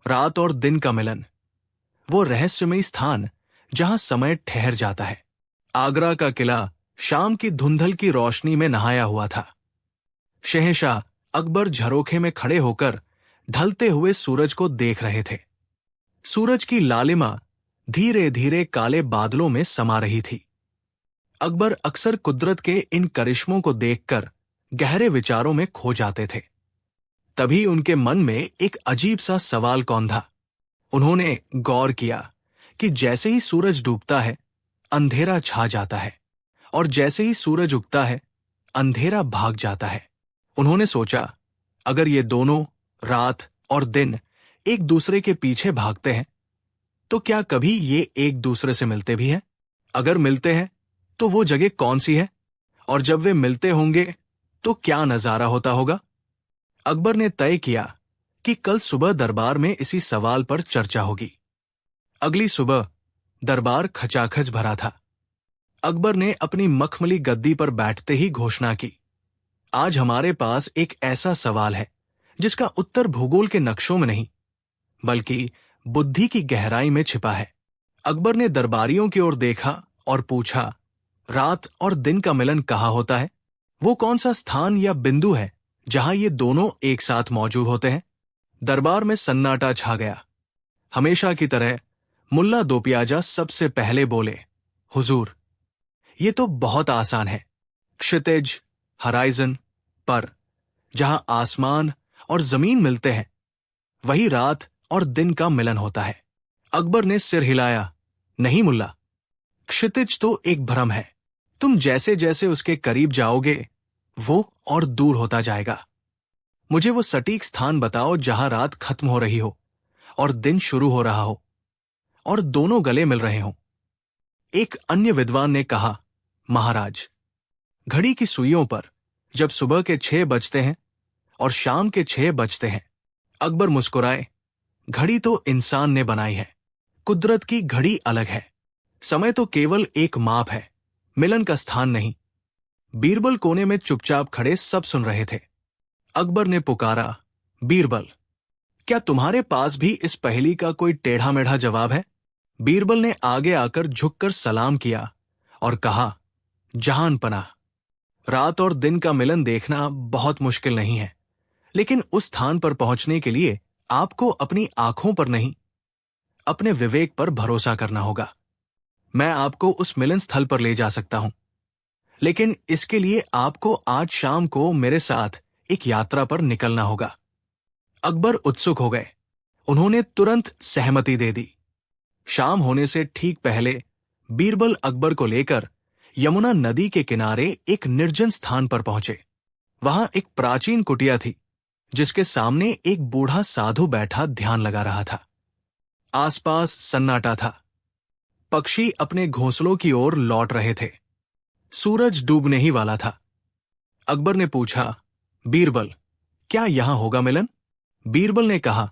रात और दिन का मिलन, वो रहस्यमयी स्थान जहां समय ठहर जाता है। आगरा का किला शाम की धुंधल की रोशनी में नहाया हुआ था। शहंशाह अकबर झरोखे में खड़े होकर ढलते हुए सूरज को देख रहे थे। सूरज की लालिमा धीरे धीरे काले बादलों में समा रही थी। अकबर अक्सर कुदरत के इन करिश्मों को देखकर गहरे विचारों में खो जाते थे। तभी उनके मन में एक अजीब सा सवाल कौंधा। उन्होंने गौर किया कि जैसे ही सूरज डूबता है, अंधेरा छा जाता है, और जैसे ही सूरज उगता है, अंधेरा भाग जाता है। उन्होंने सोचा, अगर ये दोनों, रात और दिन, एक दूसरे के पीछे भागते हैं, तो क्या कभी ये एक दूसरे से मिलते भी हैं? अगर मिलते हैं, तो वो जगह कौन सी है? और जब वे मिलते होंगे, तो क्या नजारा होता होगा? अकबर ने तय किया कि कल सुबह दरबार में इसी सवाल पर चर्चा होगी। अगली सुबह दरबार खचाखच भरा था। अकबर ने अपनी मखमली गद्दी पर बैठते ही घोषणा की, आज हमारे पास एक ऐसा सवाल है जिसका उत्तर भूगोल के नक्शों में नहीं, बल्कि बुद्धि की गहराई में छिपा है। अकबर ने दरबारियों की ओर देखा और पूछा, रात और दिन का मिलन कहाँ होता है? वो कौन सा स्थान या बिंदु है जहां ये दोनों एक साथ मौजूद होते हैं? दरबार में सन्नाटा छा गया। हमेशा की तरह मुल्ला दो प्याजा सबसे पहले बोले, हुजूर, ये तो बहुत आसान है। क्षितिज, हराइजन पर जहां आसमान और जमीन मिलते हैं, वही रात और दिन का मिलन होता है। अकबर ने सिर हिलाया, नहीं मुल्ला, क्षितिज तो एक भ्रम है। तुम जैसे जैसे उसके करीब जाओगे, वो और दूर होता जाएगा। मुझे वो सटीक स्थान बताओ जहां रात खत्म हो रही हो और दिन शुरू हो रहा हो, और दोनों गले मिल रहे हों। एक अन्य विद्वान ने कहा, महाराज, घड़ी की सुइयों पर जब सुबह के 6 बजते हैं और शाम के 6 बजते हैं। अकबर मुस्कुराए, घड़ी तो इंसान ने बनाई है, कुदरत की घड़ी अलग है। समय तो केवल एक माप है, मिलन का स्थान नहीं। बीरबल कोने में चुपचाप खड़े सब सुन रहे थे। अकबर ने पुकारा, बीरबल, क्या तुम्हारे पास भी इस पहेली का कोई टेढ़ा मेढ़ा जवाब है? बीरबल ने आगे आकर झुककर सलाम किया और कहा, जहान पनाह, रात और दिन का मिलन देखना बहुत मुश्किल नहीं है, लेकिन उस स्थान पर पहुंचने के लिए आपको अपनी आंखों पर नहीं, अपने विवेक पर भरोसा करना होगा। मैं आपको उस मिलन स्थल पर ले जा सकता हूं, लेकिन इसके लिए आपको आज शाम को मेरे साथ एक यात्रा पर निकलना होगा। अकबर उत्सुक हो गए। उन्होंने तुरंत सहमति दे दी। शाम होने से ठीक पहले बीरबल अकबर को लेकर यमुना नदी के किनारे एक निर्जन स्थान पर पहुंचे। वहां एक प्राचीन कुटिया थी, जिसके सामने एक बूढ़ा साधु बैठा ध्यान लगा रहा था। आसपास सन्नाटा था। पक्षी अपने घोंसलों की ओर लौट रहे थे। सूरज डूबने ही वाला था। अकबर ने पूछा, बीरबल, क्या यहां होगा मिलन? बीरबल ने कहा,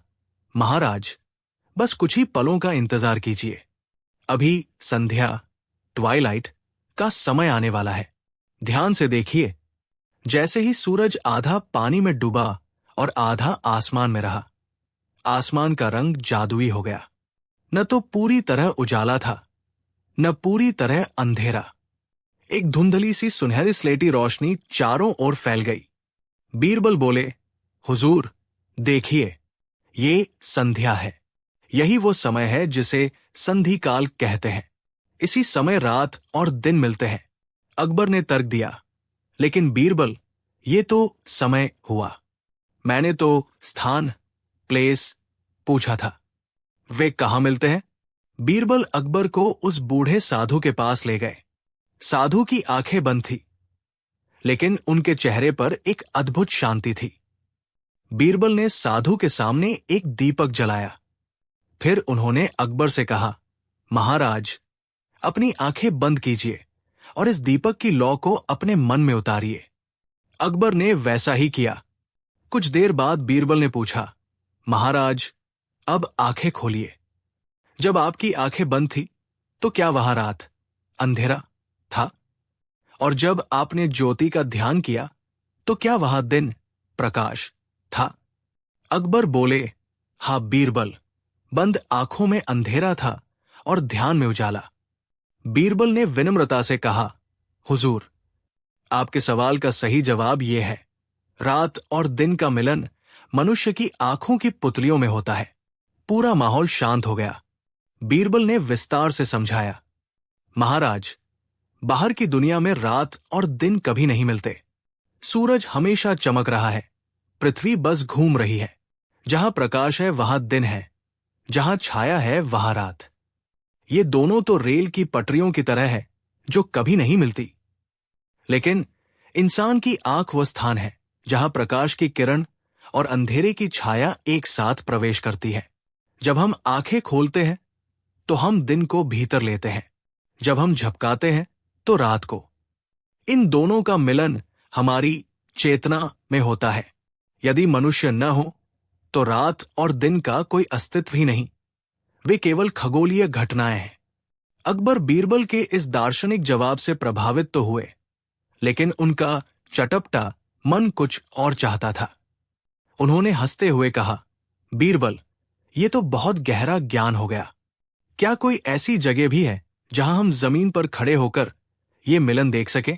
महाराज, बस कुछ ही पलों का इंतजार कीजिए। अभी संध्या, ट्वाइलाइट का समय आने वाला है। ध्यान से देखिए। जैसे ही सूरज आधा पानी में डूबा और आधा आसमान में रहा, आसमान का रंग जादुई हो गया। न तो पूरी तरह उजाला था, न पूरी तरह अंधेरा। एक धुंधली सी सुनहरी स्लेटी रोशनी चारों ओर फैल गई। बीरबल बोले, हुजूर, देखिए, ये संध्या है। यही वो समय है जिसे संधि काल कहते हैं। इसी समय रात और दिन मिलते हैं। अकबर ने तर्क दिया, लेकिन बीरबल, ये तो समय हुआ। मैंने तो स्थान, प्लेस पूछा था। वे कहाँ मिलते हैं? बीरबल अकबर को उस बूढ़े साधु के पास ले गए। साधु की आंखें बंद थी, लेकिन उनके चेहरे पर एक अद्भुत शांति थी। बीरबल ने साधु के सामने एक दीपक जलाया। फिर उन्होंने अकबर से कहा, महाराज, अपनी आंखें बंद कीजिए और इस दीपक की लौ को अपने मन में उतारिए। अकबर ने वैसा ही किया। कुछ देर बाद बीरबल ने पूछा, महाराज, अब आंखें खोलिए। जब आपकी आंखें बंद थी, तो क्या वहां रात, अंधेरा था? और जब आपने ज्योति का ध्यान किया, तो क्या वहां दिन, प्रकाश था? अकबर बोले, हाँ बीरबल, बंद आंखों में अंधेरा था और ध्यान में उजाला। बीरबल ने विनम्रता से कहा, हुजूर, आपके सवाल का सही जवाब यह है, रात और दिन का मिलन मनुष्य की आंखों की पुतलियों में होता है। पूरा माहौल शांत हो गया। बीरबल ने विस्तार से समझाया, महाराज, बाहर की दुनिया में रात और दिन कभी नहीं मिलते। सूरज हमेशा चमक रहा है, पृथ्वी बस घूम रही है। जहां प्रकाश है वहां दिन है, जहां छाया है वहां रात। ये दोनों तो रेल की पटरियों की तरह है जो कभी नहीं मिलती। लेकिन इंसान की आंख वो स्थान है जहां प्रकाश की किरण और अंधेरे की छाया एक साथ प्रवेश करती है। जब हम आंखें खोलते हैं तो हम दिन को भीतर लेते हैं, जब हम झपकाते हैं तो रात को। इन दोनों का मिलन हमारी चेतना में होता है। यदि मनुष्य न हो तो रात और दिन का कोई अस्तित्व ही नहीं, वे केवल खगोलीय घटनाएं हैं। अकबर बीरबल के इस दार्शनिक जवाब से प्रभावित तो हुए, लेकिन उनका चटपटा मन कुछ और चाहता था। उन्होंने हंसते हुए कहा, बीरबल, ये तो बहुत गहरा ज्ञान हो गया। क्या कोई ऐसी जगह भी है जहां हम जमीन पर खड़े होकर ये मिलन देख सकें?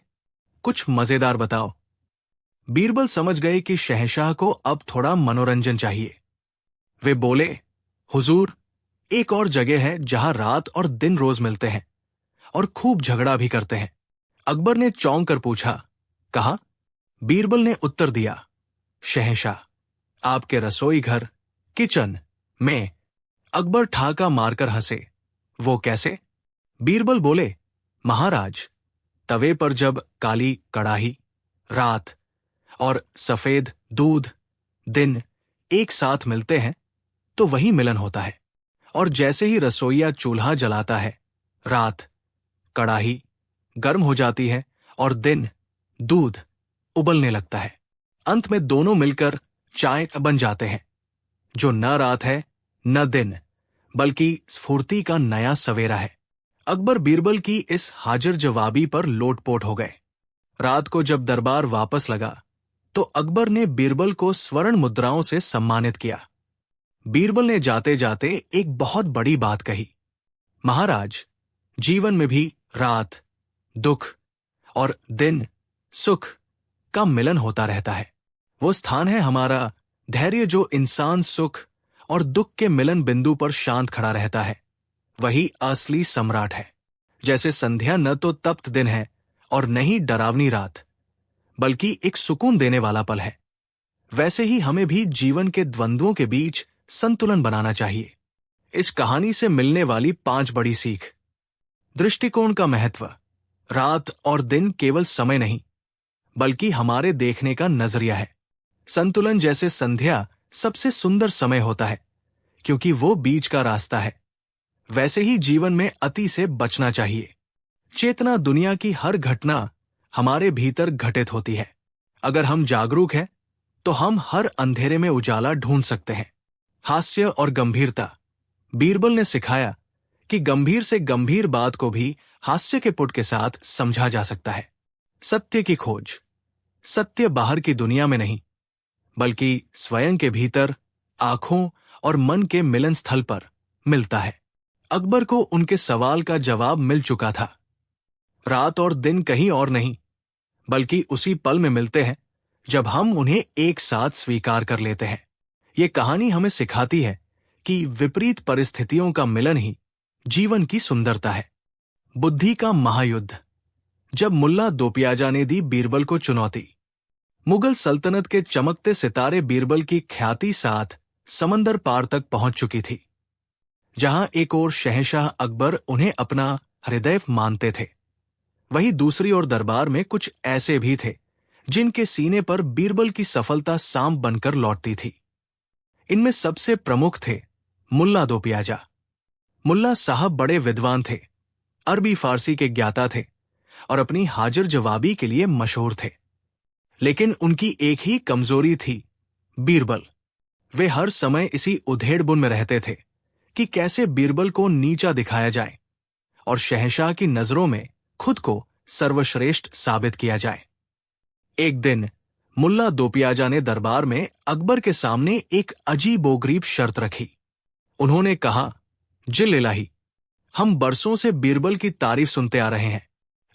कुछ मजेदार बताओ। बीरबल समझ गए कि शहंशाह को अब थोड़ा मनोरंजन चाहिए। वे बोले, हुजूर, एक और जगह है जहां रात और दिन रोज मिलते हैं और खूब झगड़ा भी करते हैं। अकबर ने चौंक कर पूछा, कहा? बीरबल ने उत्तर दिया, शहंशाह, आपके रसोई घर, किचन में। अकबर ठाका मारकर हंसे। वो कैसे? बीरबल बोले, महाराज, तवे पर जब काली कड़ाही, रात, और सफेद दूध, दिन एक साथ मिलते हैं तो वही मिलन होता है। और जैसे ही रसोइया चूल्हा जलाता है, रात, कड़ाही गर्म हो जाती है और दिन, दूध उबलने लगता है। अंत में दोनों मिलकर चाय बन जाते हैं, जो न रात है न दिन, बल्कि स्फूर्ति का नया सवेरा है। अकबर बीरबल की इस हाजिर जवाबी पर लोटपोट हो गए। रात को जब दरबार वापस लगा तो अकबर ने बीरबल को स्वर्ण मुद्राओं से सम्मानित किया। बीरबल ने जाते जाते एक बहुत बड़ी बात कही, महाराज, जीवन में भी रात, दुख और दिन, सुख का मिलन होता रहता है। वो स्थान है हमारा धैर्य जो इंसान सुख और दुख के मिलन बिंदु पर शांत खड़ा रहता है। वही असली सम्राट है। जैसे संध्या न तो तप्त दिन है और न ही डरावनी रात, बल्कि एक सुकून देने वाला पल है, वैसे ही हमें भी जीवन के द्वंद्वों के बीच संतुलन बनाना चाहिए। इस कहानी से मिलने वाली 5 बड़ी सीख। दृष्टिकोण का महत्व। रात और दिन केवल समय नहीं, बल्कि हमारे देखने का नजरिया है। संतुलन जैसे संध्या सबसे सुंदर समय होता है, क्योंकि वो बीच का रास्ता है, वैसे ही जीवन में अति से बचना चाहिए। चेतना दुनिया की हर घटना हमारे भीतर घटित होती है। अगर हम जागरूक हैं तो हम हर अंधेरे में उजाला ढूंढ सकते हैं। हास्य और गंभीरता। बीरबल ने सिखाया कि गंभीर से गंभीर बात को भी हास्य के पुट के साथ समझा जा सकता है। सत्य की खोज। सत्य बाहर की दुनिया में नहीं, बल्कि स्वयं के भीतर, आंखों और मन के मिलन स्थल पर मिलता है। अकबर को उनके सवाल का जवाब मिल चुका था। रात और दिन कहीं और नहीं, बल्कि उसी पल में मिलते हैं जब हम उन्हें एक साथ स्वीकार कर लेते हैं। ये कहानी हमें सिखाती है कि विपरीत परिस्थितियों का मिलन ही जीवन की सुंदरता है। बुद्धि का महायुद्ध। जब मुल्ला दोपियाजा ने दी बीरबल को चुनौती। मुगल सल्तनत के चमकते सितारे बीरबल की ख्याति साथ समंदर पार तक पहुंच चुकी थी। जहां एक ओर शहंशाह अकबर उन्हें अपना हृदय मानते थे, वहीं दूसरी ओर दरबार में कुछ ऐसे भी थे जिनके सीने पर बीरबल की सफलता सांप बनकर लौटती थी। इनमें सबसे प्रमुख थे मुल्ला दोपियाजा। मुल्ला साहब बड़े विद्वान थे, अरबी फारसी के ज्ञाता थे और अपनी हाजिर जवाबी के लिए मशहूर थे। लेकिन उनकी एक ही कमजोरी थी, बीरबल। वे हर समय इसी उधेड़बुन में रहते थे कि कैसे बीरबल को नीचा दिखाया जाए और शहंशाह की नजरों में खुद को सर्वश्रेष्ठ साबित किया जाए। एक दिन मुल्ला दोपियाजा ने दरबार में अकबर के सामने एक अजीबोगरीब शर्त रखी। उन्होंने कहा, जिल इलाही, हम बरसों से बीरबल की तारीफ सुनते आ रहे हैं,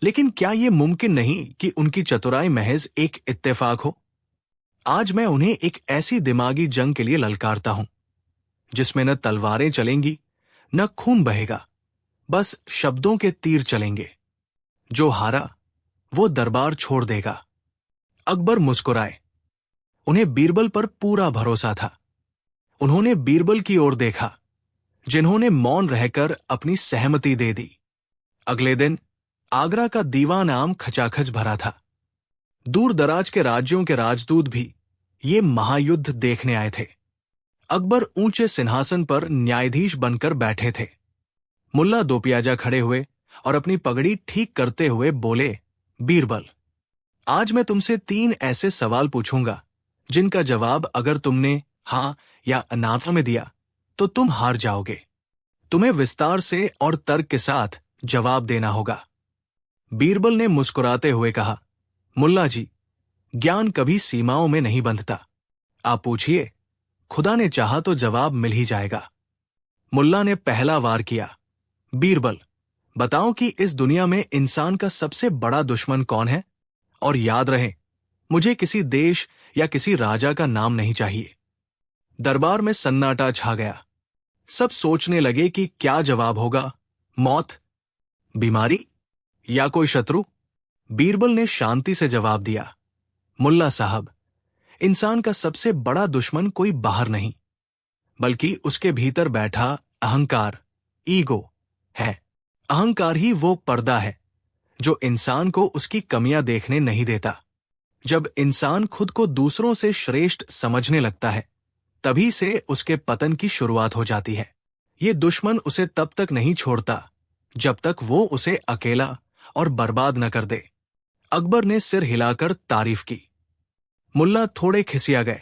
लेकिन क्या यह मुमकिन नहीं कि उनकी चतुराई महज एक इत्तेफाक हो? आज मैं उन्हें एक ऐसी दिमागी जंग के लिए ललकारता हूं जिसमें न तलवारें चलेंगी न खून बहेगा, बस शब्दों के तीर चलेंगे। जो हारा वो दरबार छोड़ देगा। अकबर मुस्कुराए। उन्हें बीरबल पर पूरा भरोसा था। उन्होंने बीरबल की ओर देखा, जिन्होंने मौन रहकर अपनी सहमति दे दी। अगले दिन आगरा का दीवान आम खचाखच भरा था। दूर दराज के राज्यों के राजदूत भी ये महायुद्ध देखने आए थे। अकबर ऊंचे सिंहासन पर न्यायाधीश बनकर बैठे थे। मुल्ला दो पियाजा खड़े हुए और अपनी पगड़ी ठीक करते हुए बोले, बीरबल, आज मैं तुमसे 3 ऐसे सवाल पूछूंगा जिनका जवाब अगर तुमने हां या अनाथा में दिया तो तुम हार जाओगे। तुम्हें विस्तार से और तर्क के साथ जवाब देना होगा। बीरबल ने मुस्कुराते हुए कहा, मुल्ला जी, ज्ञान कभी सीमाओं में नहीं बंधता। आप पूछिए, खुदा ने चाहा तो जवाब मिल ही जाएगा। मुल्ला ने पहला वार किया। बीरबल, बताओ कि इस दुनिया में इंसान का सबसे बड़ा दुश्मन कौन है? और याद रहे, मुझे किसी देश या किसी राजा का नाम नहीं चाहिए। दरबार में सन्नाटा छा गया। सब सोचने लगे कि क्या जवाब होगा। मौत, बीमारी या कोई शत्रु? बीरबल ने शांति से जवाब दिया, मुल्ला साहब, इंसान का सबसे बड़ा दुश्मन कोई बाहर नहीं, बल्कि उसके भीतर बैठा अहंकार, ईगो है। अहंकार ही वो पर्दा है जो इंसान को उसकी कमियां देखने नहीं देता। जब इंसान खुद को दूसरों से श्रेष्ठ समझने लगता है, तभी से उसके पतन की शुरुआत हो जाती है। ये दुश्मन उसे तब तक नहीं छोड़ता जब तक वो उसे अकेला और बर्बाद न कर दे। अकबर ने सिर हिलाकर तारीफ की। मुल्ला थोड़े खिसिया गए,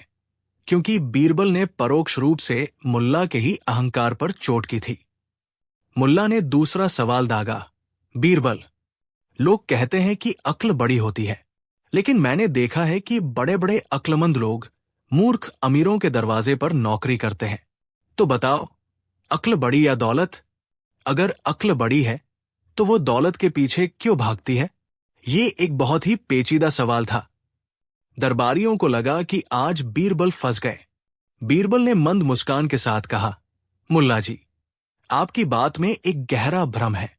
क्योंकि बीरबल ने परोक्ष रूप से मुल्ला के ही अहंकार पर चोट की थी। मुल्ला ने दूसरा सवाल दागा, बीरबल, लोग कहते हैं कि अक्ल बड़ी होती है, लेकिन मैंने देखा है कि बड़े बड़े अक्लमंद लोग मूर्ख अमीरों के दरवाजे पर नौकरी करते हैं। तो बताओ, अक्ल बड़ी या दौलत? अगर अक्ल बड़ी है तो वो दौलत के पीछे क्यों भागती है? ये एक बहुत ही पेचीदा सवाल था। दरबारियों को लगा कि आज बीरबल फंस गए। बीरबल ने मंद मुस्कान के साथ कहा, मुल्ला जी, आपकी बात में एक गहरा भ्रम है।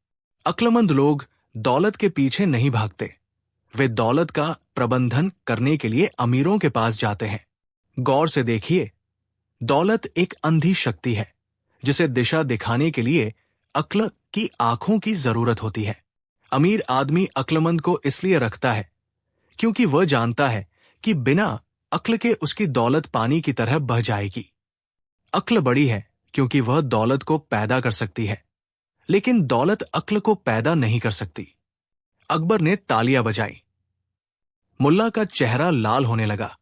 अक्लमंद लोग दौलत के पीछे नहीं भागते, वे दौलत का प्रबंधन करने के लिए अमीरों के पास जाते हैं। गौर से देखिए, दौलत एक अंधी शक्ति है जिसे दिशा दिखाने के लिए अक्ल की आंखों की जरूरत होती है। अमीर आदमी अक्लमंद को इसलिए रखता है क्योंकि वह जानता है कि बिना अक्ल के उसकी दौलत पानी की तरह बह जाएगी। अक्ल बड़ी है क्योंकि वह दौलत को पैदा कर सकती है, लेकिन दौलत अक्ल को पैदा नहीं कर सकती। अकबर ने तालियां बजाई। मुल्ला का चेहरा लाल होने लगा।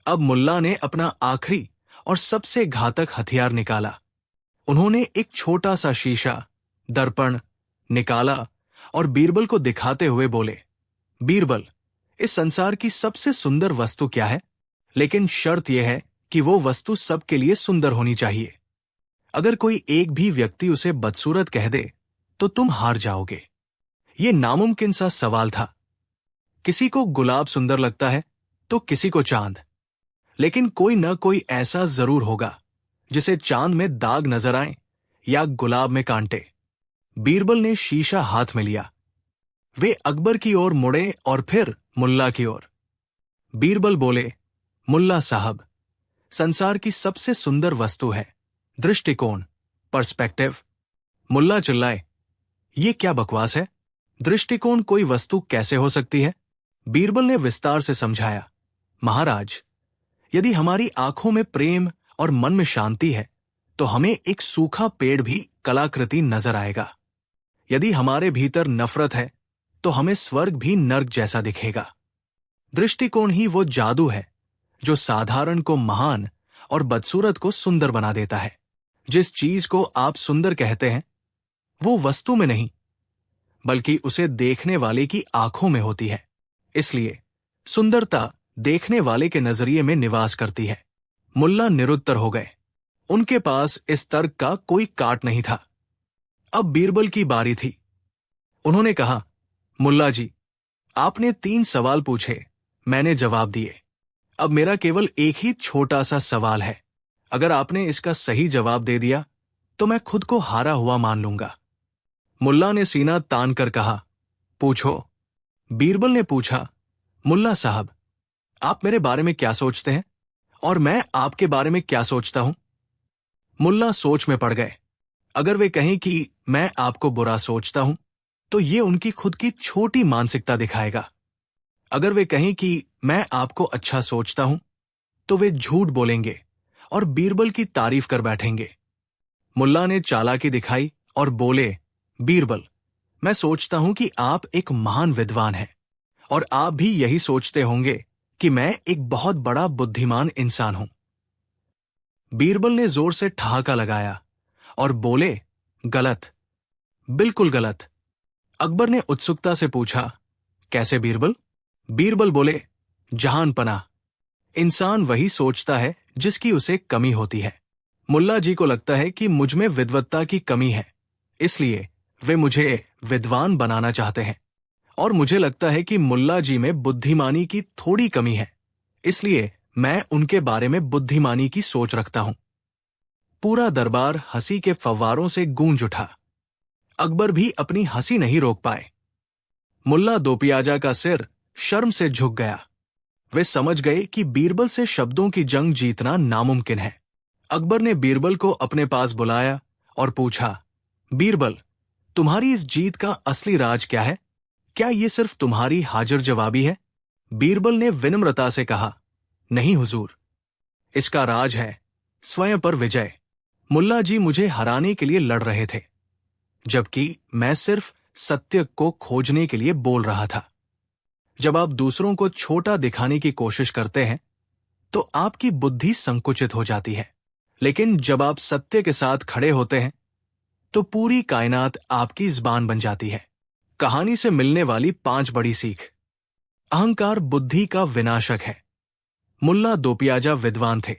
अब मुल्ला ने अपना आखिरी और सबसे घातक हथियार निकाला। उन्होंने एक छोटा सा शीशा, दर्पण निकाला और बीरबल को दिखाते हुए बोले, बीरबल, इस संसार की सबसे सुंदर वस्तु क्या है? लेकिन शर्त यह है कि वो वस्तु सबके लिए सुंदर होनी चाहिए। अगर कोई एक भी व्यक्ति उसे बदसूरत कह दे तो तुम हार जाओगे। ये नामुमकिन सा सवाल था। किसी को गुलाब सुंदर लगता है तो किसी को चांद, लेकिन कोई न कोई ऐसा जरूर होगा जिसे चांद में दाग नजर आए या गुलाब में कांटे। बीरबल ने शीशा हाथ में लिया। वे अकबर की ओर मुड़े और फिर मुल्ला की ओर। बीरबल बोले, मुल्ला साहब, संसार की सबसे सुंदर वस्तु है दृष्टिकोण, पर्सपेक्टिव। मुल्ला चिल्लाए, ये क्या बकवास है? दृष्टिकोण कोई वस्तु कैसे हो सकती है? बीरबल ने विस्तार से समझाया, महाराज, यदि हमारी आंखों में प्रेम और मन में शांति है तो हमें एक सूखा पेड़ भी कलाकृति नजर आएगा। यदि हमारे भीतर नफरत है तो हमें स्वर्ग भी नर्क जैसा दिखेगा। दृष्टिकोण ही वो जादू है जो साधारण को महान और बदसूरत को सुंदर बना देता है। जिस चीज को आप सुंदर कहते हैं वो वस्तु में नहीं, बल्कि उसे देखने वाले की आंखों में होती है। इसलिए सुंदरता देखने वाले के नजरिए में निवास करती है। मुल्ला निरुत्तर हो गए। उनके पास इस तर्क का कोई काट नहीं था। अब बीरबल की बारी थी। उन्होंने कहा, मुल्ला जी, आपने 3 सवाल पूछे, मैंने जवाब दिए। अब मेरा केवल एक ही छोटा सा सवाल है। अगर आपने इसका सही जवाब दे दिया तो मैं खुद को हारा हुआ मान लूंगा। मुल्ला ने सीना तान कर कहा, पूछो। बीरबल ने पूछा, मुल्ला साहब, आप मेरे बारे में क्या सोचते हैं और मैं आपके बारे में क्या सोचता हूं? मुल्ला सोच में पड़ गए। अगर वे कहें कि मैं आपको बुरा सोचता हूं तो ये उनकी खुद की छोटी मानसिकता दिखाएगा। अगर वे कहें कि मैं आपको अच्छा सोचता हूं तो वे झूठ बोलेंगे और बीरबल की तारीफ कर बैठेंगे। मुल्ला ने चालाकी दिखाई और बोले, बीरबल, मैं सोचता हूं कि आप एक महान विद्वान हैं और आप भी यही सोचते होंगे कि मैं एक बहुत बड़ा बुद्धिमान इंसान हूं। बीरबल ने जोर से ठहाका लगाया और बोले, गलत, बिल्कुल गलत। अकबर ने उत्सुकता से पूछा, कैसे बीरबल? बीरबल बोले, जहान पनाह, इंसान वही सोचता है जिसकी उसे कमी होती है। मुल्ला जी को लगता है कि मुझ में विद्वत्ता की कमी है, इसलिए वे मुझे विद्वान बनाना चाहते हैं, और मुझे लगता है कि मुल्ला जी में बुद्धिमानी की थोड़ी कमी है, इसलिए मैं उनके बारे में बुद्धिमानी की सोच रखता हूं। पूरा दरबार हंसी के फव्वारों से गूंज उठा। अकबर भी अपनी हंसी नहीं रोक पाए। मुल्ला दोपियाजा का सिर शर्म से झुक गया। वे समझ गए कि बीरबल से शब्दों की जंग जीतना नामुमकिन है। अकबर ने बीरबल को अपने पास बुलाया और पूछा, बीरबल, तुम्हारी इस जीत का असली राज क्या है? क्या ये सिर्फ तुम्हारी हाजिर जवाबी है? बीरबल ने विनम्रता से कहा, नहीं हुजूर, इसका राज है स्वयं पर विजय। मुल्ला जी मुझे हराने के लिए लड़ रहे थे, जबकि मैं सिर्फ सत्य को खोजने के लिए बोल रहा था। जब आप दूसरों को छोटा दिखाने की कोशिश करते हैं तो आपकी बुद्धि संकुचित हो जाती है, लेकिन जब आप सत्य के साथ खड़े होते हैं तो पूरी कायनात आपकी ज़बान बन जाती है। कहानी से मिलने वाली 5 बड़ी सीख। अहंकार बुद्धि का विनाशक है। मुल्ला दोपियाजा विद्वान थे,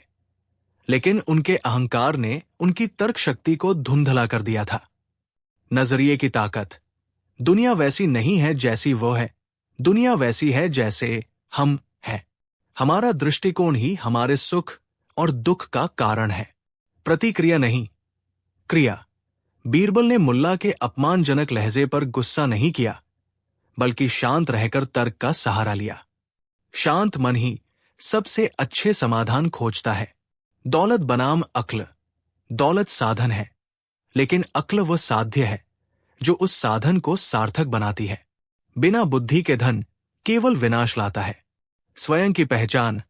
लेकिन उनके अहंकार ने उनकी तर्क शक्ति को धुंधला कर दिया था। नजरिए की ताकत। दुनिया वैसी नहीं है जैसी वो है, दुनिया वैसी है जैसे हम हैं। हमारा दृष्टिकोण ही हमारे सुख और दुख का कारण है, प्रतिक्रिया नहीं, क्रिया। बीरबल ने मुल्ला के अपमानजनक लहजे पर गुस्सा नहीं किया, बल्कि शांत रहकर तर्क का सहारा लिया। शांत मन ही सबसे अच्छे समाधान खोजता है। दौलत बनाम अक्ल। दौलत साधन है, लेकिन अक्ल वह साध्य है जो उस साधन को सार्थक बनाती है। बिना बुद्धि के धन केवल विनाश लाता है। स्वयं की पहचान।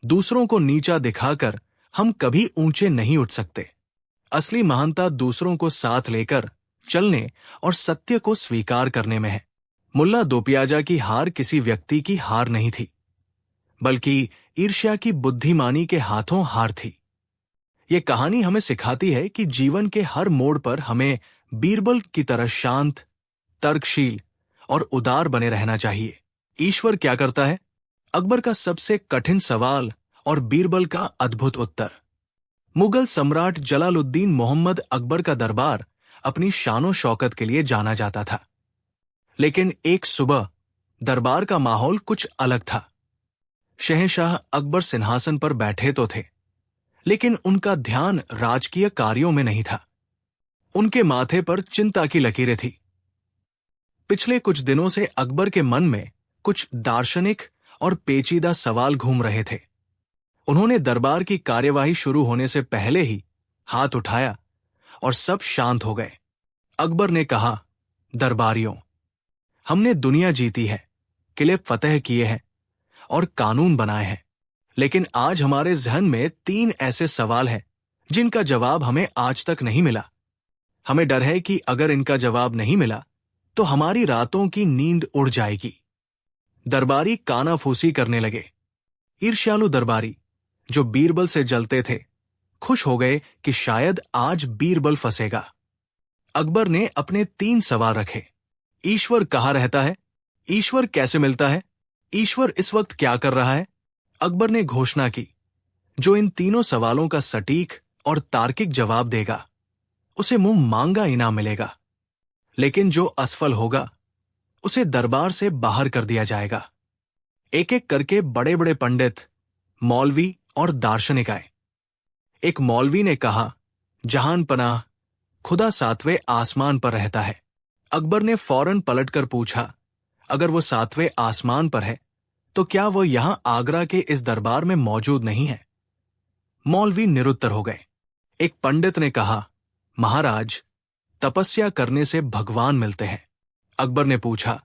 दूसरों को नीचा दिखाकर हम कभी ऊंचे नहीं उठ सकते। असली महानता दूसरों को साथ लेकर चलने और सत्य को स्वीकार करने में है। मुल्ला दोपियाजा की हार किसी व्यक्ति की हार नहीं थी, बल्कि ईर्ष्या की बुद्धिमानी के हाथों हार थी। ये कहानी हमें सिखाती है कि जीवन के हर मोड़ पर हमें बीरबल की तरह शांत, तर्कशील और उदार बने रहना चाहिए। ईश्वर क्या करता है? अकबर का सबसे कठिन सवाल और बीरबल का अद्भुत उत्तर। मुगल सम्राट जलालुद्दीन मोहम्मद अकबर का दरबार अपनी शानो शौकत के लिए जाना जाता था, लेकिन एक सुबह दरबार का माहौल कुछ अलग था। शहंशाह अकबर सिंहासन पर बैठे तो थे, लेकिन उनका ध्यान राजकीय कार्यों में नहीं था। उनके माथे पर चिंता की लकीरें थी। पिछले कुछ दिनों से अकबर के मन में कुछ दार्शनिक और पेचीदा सवाल घूम रहे थे। उन्होंने दरबार की कार्यवाही शुरू होने से पहले ही हाथ उठाया और सब शांत हो गए। अकबर ने कहा, दरबारियों, हमने दुनिया जीती है, किले फतेह किए हैं और कानून बनाए हैं, लेकिन आज हमारे जहन में 3 ऐसे सवाल हैं जिनका जवाब हमें आज तक नहीं मिला। हमें डर है कि अगर इनका जवाब नहीं मिला तो हमारी रातों की नींद उड़ जाएगी। दरबारी कानाफूसी करने लगे। ईर्ष्यालु दरबारी, जो बीरबल से जलते थे, खुश हो गए कि शायद आज बीरबल फंसेगा। अकबर ने अपने 3 सवाल रखे। ईश्वर कहाँ रहता है? ईश्वर कैसे मिलता है? ईश्वर इस वक्त क्या कर रहा है? अकबर ने घोषणा की, जो इन तीनों सवालों का सटीक और तार्किक जवाब देगा उसे मुंह मांगा इनाम मिलेगा, लेकिन जो असफल होगा उसे दरबार से बाहर कर दिया जाएगा। एक एक करके बड़े बड़े पंडित, मौलवी और दार्शनिक आए। एक मौलवी ने कहा, जहान पनाह, खुदा सातवें आसमान पर रहता है। अकबर ने फौरन पलटकर पूछा, अगर वो सातवें आसमान पर है तो क्या वो यहां आगरा के इस दरबार में मौजूद नहीं है? मौलवी निरुत्तर हो गए। एक पंडित ने कहा, महाराज, तपस्या करने से भगवान मिलते हैं। अकबर ने पूछा,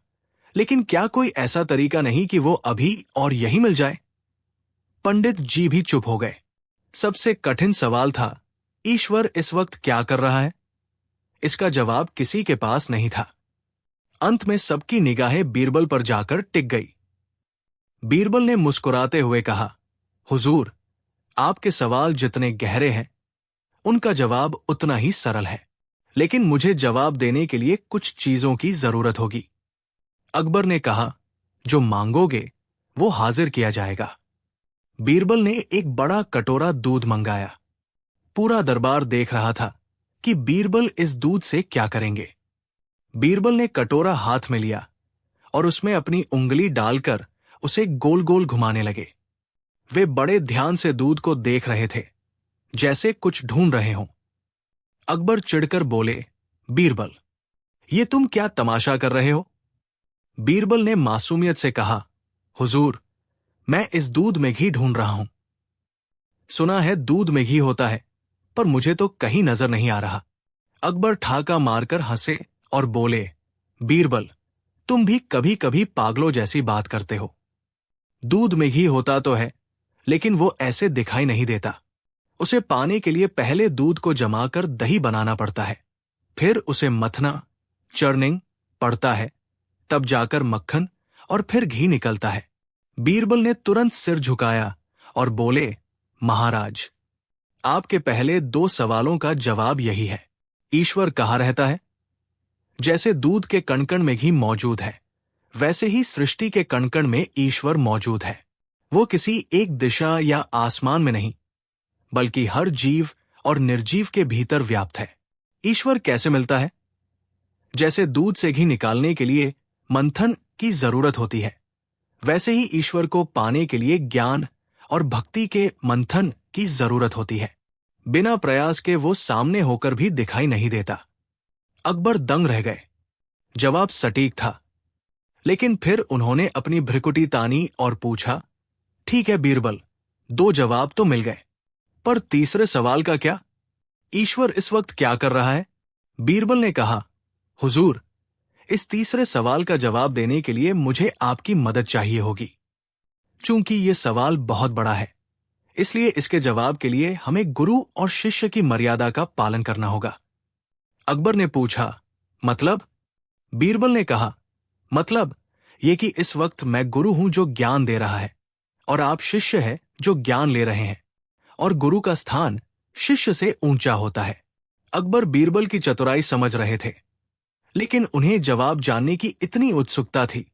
लेकिन क्या कोई ऐसा तरीका नहीं कि वो अभी और यही मिल जाए? पंडित जी भी चुप हो गए। सबसे कठिन सवाल था, ईश्वर इस वक्त क्या कर रहा है? इसका जवाब किसी के पास नहीं था। अंत में सबकी निगाहें बीरबल पर जाकर टिक गई। बीरबल ने मुस्कुराते हुए कहा, हुजूर, आपके सवाल जितने गहरे हैं उनका जवाब उतना ही सरल है, लेकिन मुझे जवाब देने के लिए कुछ चीजों की जरूरत होगी। अकबर ने कहा, जो मांगोगे वो हाजिर किया जाएगा। बीरबल ने एक बड़ा कटोरा दूध मंगाया। पूरा दरबार देख रहा था कि बीरबल इस दूध से क्या करेंगे। बीरबल ने कटोरा हाथ में लिया और उसमें अपनी उंगली डालकर उसे गोल गोल घुमाने लगे। वे बड़े ध्यान से दूध को देख रहे थे, जैसे कुछ ढूंढ रहे हों। अकबर चिढ़कर बोले, बीरबल, ये तुम क्या तमाशा कर रहे हो? बीरबल ने मासूमियत से कहा, हुजूर, मैं इस दूध में घी ढूंढ रहा हूं। सुना है दूध में घी होता है, पर मुझे तो कहीं नजर नहीं आ रहा। अकबर ठाका मारकर हंसे और बोले, बीरबल, तुम भी कभी कभी पागलों जैसी बात करते हो। दूध में घी होता तो है, लेकिन वो ऐसे दिखाई नहीं देता। उसे पाने के लिए पहले दूध को जमाकर दही बनाना पड़ता है, फिर उसे मथना, चर्निंग पड़ता है, तब जाकर मक्खन और फिर घी निकलता है। बीरबल ने तुरंत सिर झुकाया और बोले, महाराज, आपके पहले 2 सवालों का जवाब यही है। ईश्वर कहाँ रहता है? जैसे दूध के कणकण में घी मौजूद है, वैसे ही सृष्टि के कणकण में ईश्वर मौजूद है। वो किसी एक दिशा या आसमान में नहीं, बल्कि हर जीव और निर्जीव के भीतर व्याप्त है। ईश्वर कैसे मिलता है? जैसे दूध से घी निकालने के लिए मंथन की जरूरत होती है, वैसे ही ईश्वर को पाने के लिए ज्ञान और भक्ति के मंथन की जरूरत होती है। बिना प्रयास के वो सामने होकर भी दिखाई नहीं देता। अकबर दंग रह गए। जवाब सटीक था, लेकिन फिर उन्होंने अपनी भ्रिकुटी तानी और पूछा, ठीक है बीरबल, 2 जवाब तो मिल गए, पर तीसरे सवाल का क्या? ईश्वर इस वक्त क्या कर रहा है? बीरबल ने कहा, हुजूर, इस तीसरे सवाल का जवाब देने के लिए मुझे आपकी मदद चाहिए होगी। चूंकि ये सवाल बहुत बड़ा है, इसलिए इसके जवाब के लिए हमें गुरु और शिष्य की मर्यादा का पालन करना होगा। अकबर ने पूछा, मतलब? बीरबल ने कहा, मतलब ये कि इस वक्त मैं गुरु हूं जो ज्ञान दे रहा है, और आप शिष्य हैं जो ज्ञान ले रहे हैं, और गुरु का स्थान शिष्य से ऊंचा होता है। अकबर बीरबल की चतुराई समझ रहे थे, लेकिन उन्हें जवाब जानने की इतनी उत्सुकता थी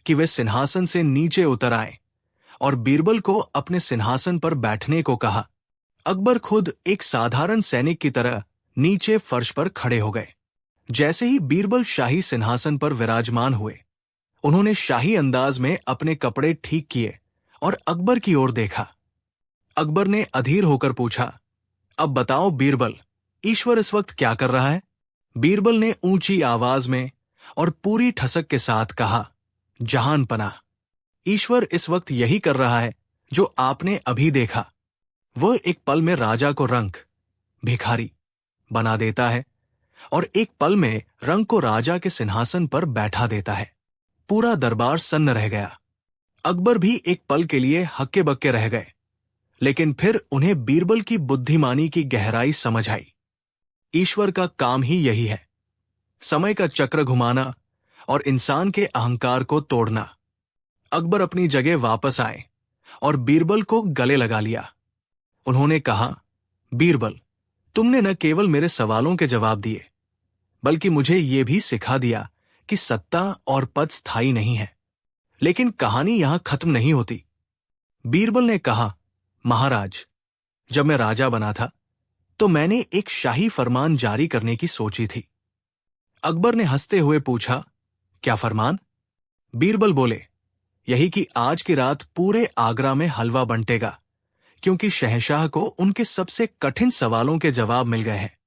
कि वे सिंहासन से नीचे उतर आए और बीरबल को अपने सिंहासन पर बैठने को कहा। अकबर खुद एक साधारण सैनिक की तरह नीचे फर्श पर खड़े हो गए। जैसे ही बीरबल शाही सिंहासन पर विराजमान हुए, उन्होंने शाही अंदाज में अपने कपड़े ठीक किए और अकबर की ओर देखा। अकबर ने अधीर होकर पूछा, अब बताओ बीरबल, ईश्वर इस वक्त क्या कर रहा है? बीरबल ने ऊंची आवाज में और पूरी ठसक के साथ कहा, जहान पनाह, ईश्वर इस वक्त यही कर रहा है जो आपने अभी देखा। वह एक पल में राजा को रंक, भिखारी बना देता है और एक पल में रंक को राजा के सिंहासन पर बैठा देता है। पूरा दरबार सन्न रह गया। अकबर भी एक पल के लिए हक्के बक्के रह गए, लेकिन फिर उन्हें बीरबल की बुद्धिमानी की गहराई समझ आई। ईश्वर का काम ही यही है, समय का चक्र घुमाना और इंसान के अहंकार को तोड़ना। अकबर अपनी जगह वापस आए और बीरबल को गले लगा लिया। उन्होंने कहा, बीरबल, तुमने न केवल मेरे सवालों के जवाब दिए, बल्कि मुझे यह भी सिखा दिया कि सत्ता और पद स्थायी नहीं है। लेकिन कहानी यहां खत्म नहीं होती। बीरबल ने कहा, महाराज, जब मैं राजा बना था तो मैंने एक शाही फरमान जारी करने की सोची थी। अकबर ने हंसते हुए पूछा, क्या फरमान? बीरबल बोले, यही कि आज की रात पूरे आगरा में हलवा बंटेगा, क्योंकि शहंशाह को उनके सबसे कठिन सवालों के जवाब मिल गए हैं।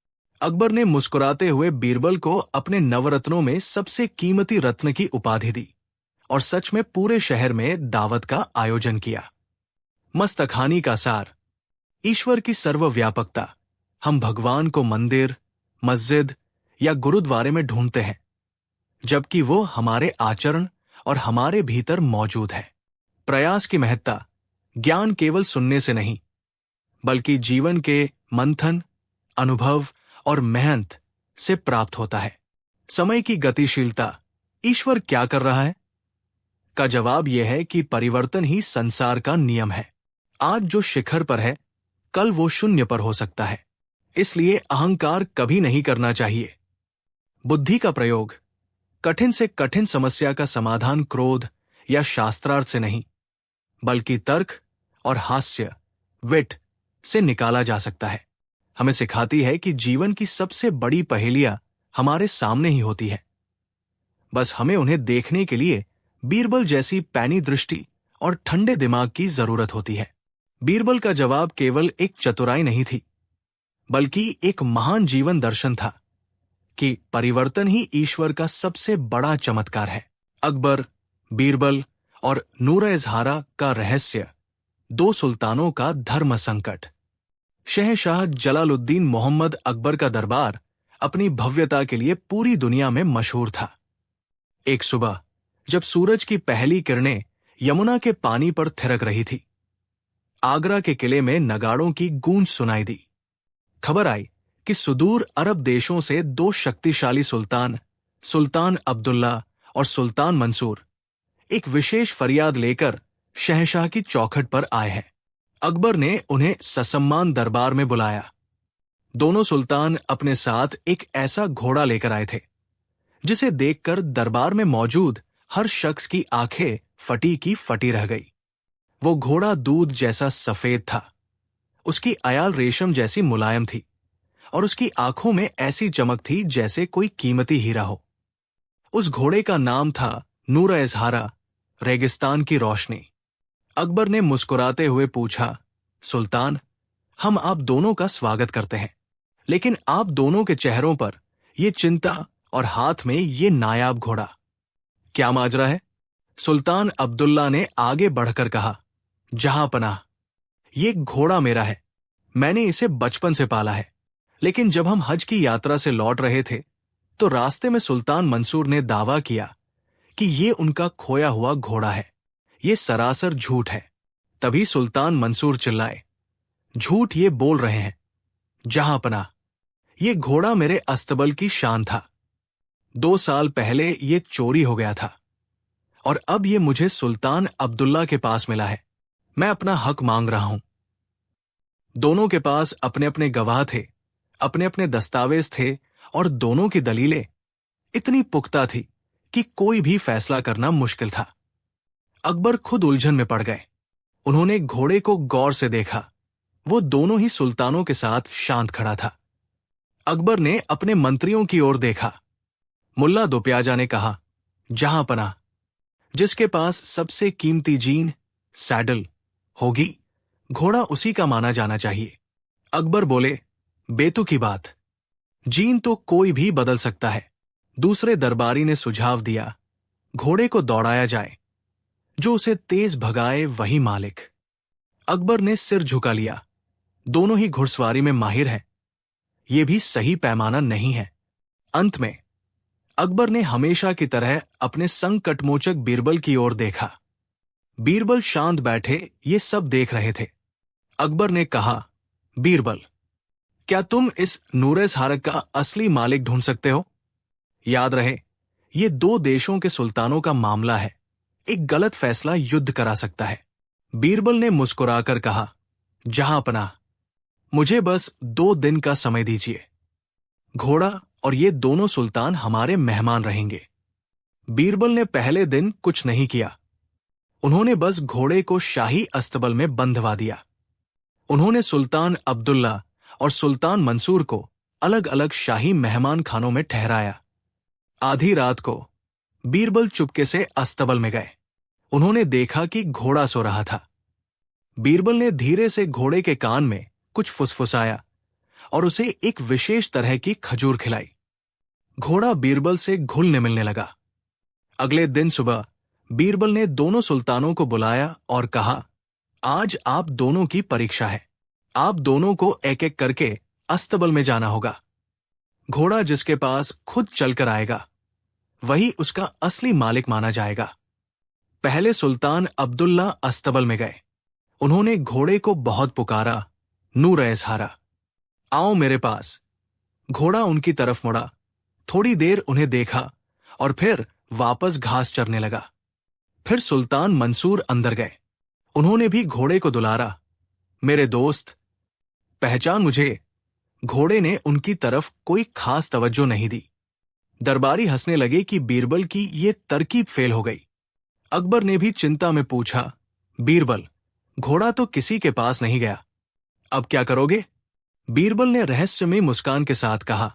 अकबर ने मुस्कुराते हुए बीरबल को अपने नवरत्नों में सबसे कीमती रत्न की उपाधि दी और सच में पूरे शहर में दावत का आयोजन किया। मस्तकहानी का सार। ईश्वर की सर्वव्यापकता। हम भगवान को मंदिर, मस्जिद या गुरुद्वारे में ढूंढते हैं, जबकि वो हमारे आचरण और हमारे भीतर मौजूद है। प्रयास की महत्ता। ज्ञान केवल सुनने से नहीं, बल्कि जीवन के मंथन, अनुभव और मेहनत से प्राप्त होता है। समय की गतिशीलता। ईश्वर क्या कर रहा है? का जवाब यह है कि परिवर्तन ही संसार का नियम है। आज जो शिखर पर है, कल वो शून्य पर हो सकता है। इसलिए अहंकार कभी नहीं करना चाहिए। बुद्धि का प्रयोग। कठिन से कठिन समस्या का समाधान क्रोध या शास्त्रार्थ से नहीं, बल्कि तर्क और हास्य, विट से निकाला जा सकता है। हमें सिखाती है कि जीवन की सबसे बड़ी पहेलियां हमारे सामने ही होती है। बस हमें उन्हें देखने के लिए बीरबल जैसी पैनी दृष्टि और ठंडे दिमाग की जरूरत होती है। बीरबल का जवाब केवल एक चतुराई नहीं थी, बल्कि एक महान जीवन दर्शन था कि परिवर्तन ही ईश्वर का सबसे बड़ा चमत्कार है। अकबर, बीरबल और नूर-ए-ज़हारा का रहस्य। दो सुल्तानों का धर्म संकट। शहंशाह जलालुद्दीन मोहम्मद अकबर का दरबार अपनी भव्यता के लिए पूरी दुनिया में मशहूर था। एक सुबह जब सूरज की पहली किरणें यमुना के पानी पर थिरक रही थी, आगरा के किले में नगाड़ों की गूंज सुनाई दी। खबर आई कि सुदूर अरब देशों से दो शक्तिशाली सुल्तान, सुल्तान अब्दुल्ला और सुल्तान मंसूर, एक विशेष फरियाद लेकर शहंशाह की चौखट पर आए हैं। अकबर ने उन्हें ससम्मान दरबार में बुलाया। दोनों सुल्तान अपने साथ एक ऐसा घोड़ा लेकर आए थे जिसे देखकर दरबार में मौजूद हर शख्स की आंखें फटी की फटी रह गई। वो घोड़ा दूध जैसा सफेद था, उसकी अयाल रेशम जैसी मुलायम थी और उसकी आंखों में ऐसी चमक थी जैसे कोई कीमती हीरा हो। उस घोड़े का नाम था नूर-ए-ज़हारा, रेगिस्तान की रोशनी। अकबर ने मुस्कुराते हुए पूछा, सुल्तान, हम आप दोनों का स्वागत करते हैं, लेकिन आप दोनों के चेहरों पर ये चिंता और हाथ में ये नायाब घोड़ा, क्या माजरा है? सुल्तान अब्दुल्ला ने आगे बढ़कर कहा, जहां पनाह, ये घोड़ा मेरा है। मैंने इसे बचपन से पाला है, लेकिन जब हम हज की यात्रा से लौट रहे थे तो रास्ते में सुल्तान मंसूर ने दावा किया कि ये उनका खोया हुआ घोड़ा है। ये सरासर झूठ है। तभी सुल्तान मंसूर चिल्लाए, झूठ ये बोल रहे हैं। जहां पनाह, ये घोड़ा मेरे अस्तबल की शान था। 2 साल पहले ये चोरी हो गया था और अब ये मुझे सुल्तान अब्दुल्ला के पास मिला है। मैं अपना हक मांग रहा हूं। दोनों के पास अपने अपने गवाह थे, अपने अपने दस्तावेज थे और दोनों की दलीलें इतनी पुख्ता थी कि कोई भी फैसला करना मुश्किल था। अकबर खुद उलझन में पड़ गए। उन्होंने घोड़े को गौर से देखा। वो दोनों ही सुल्तानों के साथ शांत खड़ा था। अकबर ने अपने मंत्रियों की ओर देखा। मुल्ला दुप्याजा ने कहा, जहां पनाह, जिसके पास सबसे कीमती जीन, सैडल होगी, घोड़ा उसी का माना जाना चाहिए। अकबर बोले, बेतुकी बात, जीन तो कोई भी बदल सकता है। दूसरे दरबारी ने सुझाव दिया, घोड़े को दौड़ाया जाए, जो उसे तेज भगाए वही मालिक। अकबर ने सिर झुका लिया। दोनों ही घुड़सवारी में माहिर हैं। यह भी सही पैमाना नहीं है। अंत में अकबर ने हमेशा की तरह अपने संकटमोचक बीरबल की ओर देखा। बीरबल शांत बैठे ये सब देख रहे थे। अकबर ने कहा, बीरबल, क्या तुम इस नूर-ए-ज़हारा का असली मालिक ढूंढ सकते हो? याद रहे, ये 2 देशों के सुल्तानों का मामला है। एक गलत फैसला युद्ध करा सकता है। बीरबल ने मुस्कुराकर कहा, जहां पनाह, मुझे बस 2 दिन का समय दीजिए। घोड़ा और ये दोनों सुल्तान हमारे मेहमान रहेंगे। बीरबल ने पहले दिन कुछ नहीं किया। उन्होंने बस घोड़े को शाही अस्तबल में बंधवा दिया। उन्होंने सुल्तान अब्दुल्ला और सुल्तान मंसूर को अलग अलग शाही मेहमान खानों में ठहराया। आधी रात को बीरबल चुपके से अस्तबल में गए। उन्होंने देखा कि घोड़ा सो रहा था। बीरबल ने धीरे से घोड़े के कान में कुछ फुसफुसाया और उसे एक विशेष तरह की खजूर खिलाई। घोड़ा बीरबल से घुलने मिलने लगा। अगले दिन सुबह बीरबल ने दोनों सुल्तानों को बुलाया और कहा, आज आप दोनों की परीक्षा है। आप दोनों को एक एक करके अस्तबल में जाना होगा। घोड़ा जिसके पास खुद चलकर आएगा वही उसका असली मालिक माना जाएगा। पहले सुल्तान अब्दुल्ला अस्तबल में गए। उन्होंने घोड़े को बहुत पुकारा, नूर एज़हारा, आओ मेरे पास। घोड़ा उनकी तरफ मुड़ा, थोड़ी देर उन्हें देखा और फिर वापस घास चरने लगा। फिर सुल्तान मंसूर अंदर गए। उन्होंने भी घोड़े को दुलारा, मेरे दोस्त, पहचान मुझे। घोड़े ने उनकी तरफ कोई खास तवज्जो नहीं दी। दरबारी हंसने लगे कि बीरबल की ये तरकीब फेल हो गई। अकबर ने भी चिंता में पूछा, बीरबल, घोड़ा तो किसी के पास नहीं गया, अब क्या करोगे? बीरबल ने रहस्यमयी मुस्कान के साथ कहा,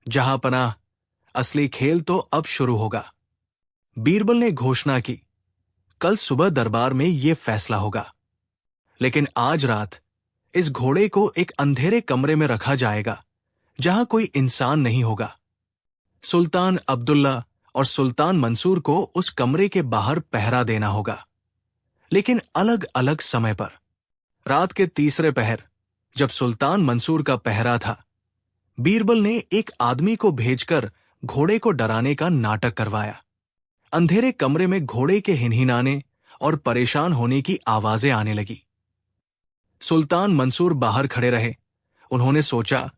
जहां पनाह, असली खेल तो अब शुरू होगा। बीरबल ने घोषणा की, कल सुबह दरबार में यह फैसला होगा। लेकिन आज रात इस घोड़े को एक अंधेरे कमरे में रखा जाएगा जहां कोई इंसान नहीं होगा। सुल्तान अब्दुल्ला और सुल्तान मंसूर को उस कमरे के बाहर पहरा देना होगा, लेकिन अलग अलग समय पर। रात के तीसरे पहर, जब सुल्तान मंसूर का पहरा था, बीरबल ने एक आदमी को भेजकर घोड़े को डराने का नाटक करवाया। अंधेरे कमरे में घोड़े के हिनहिनाने और परेशान होने की आवाजें आने लगी। सुल्तान मंसूर बाहर खड़े रहे। उन्होंने सोचा,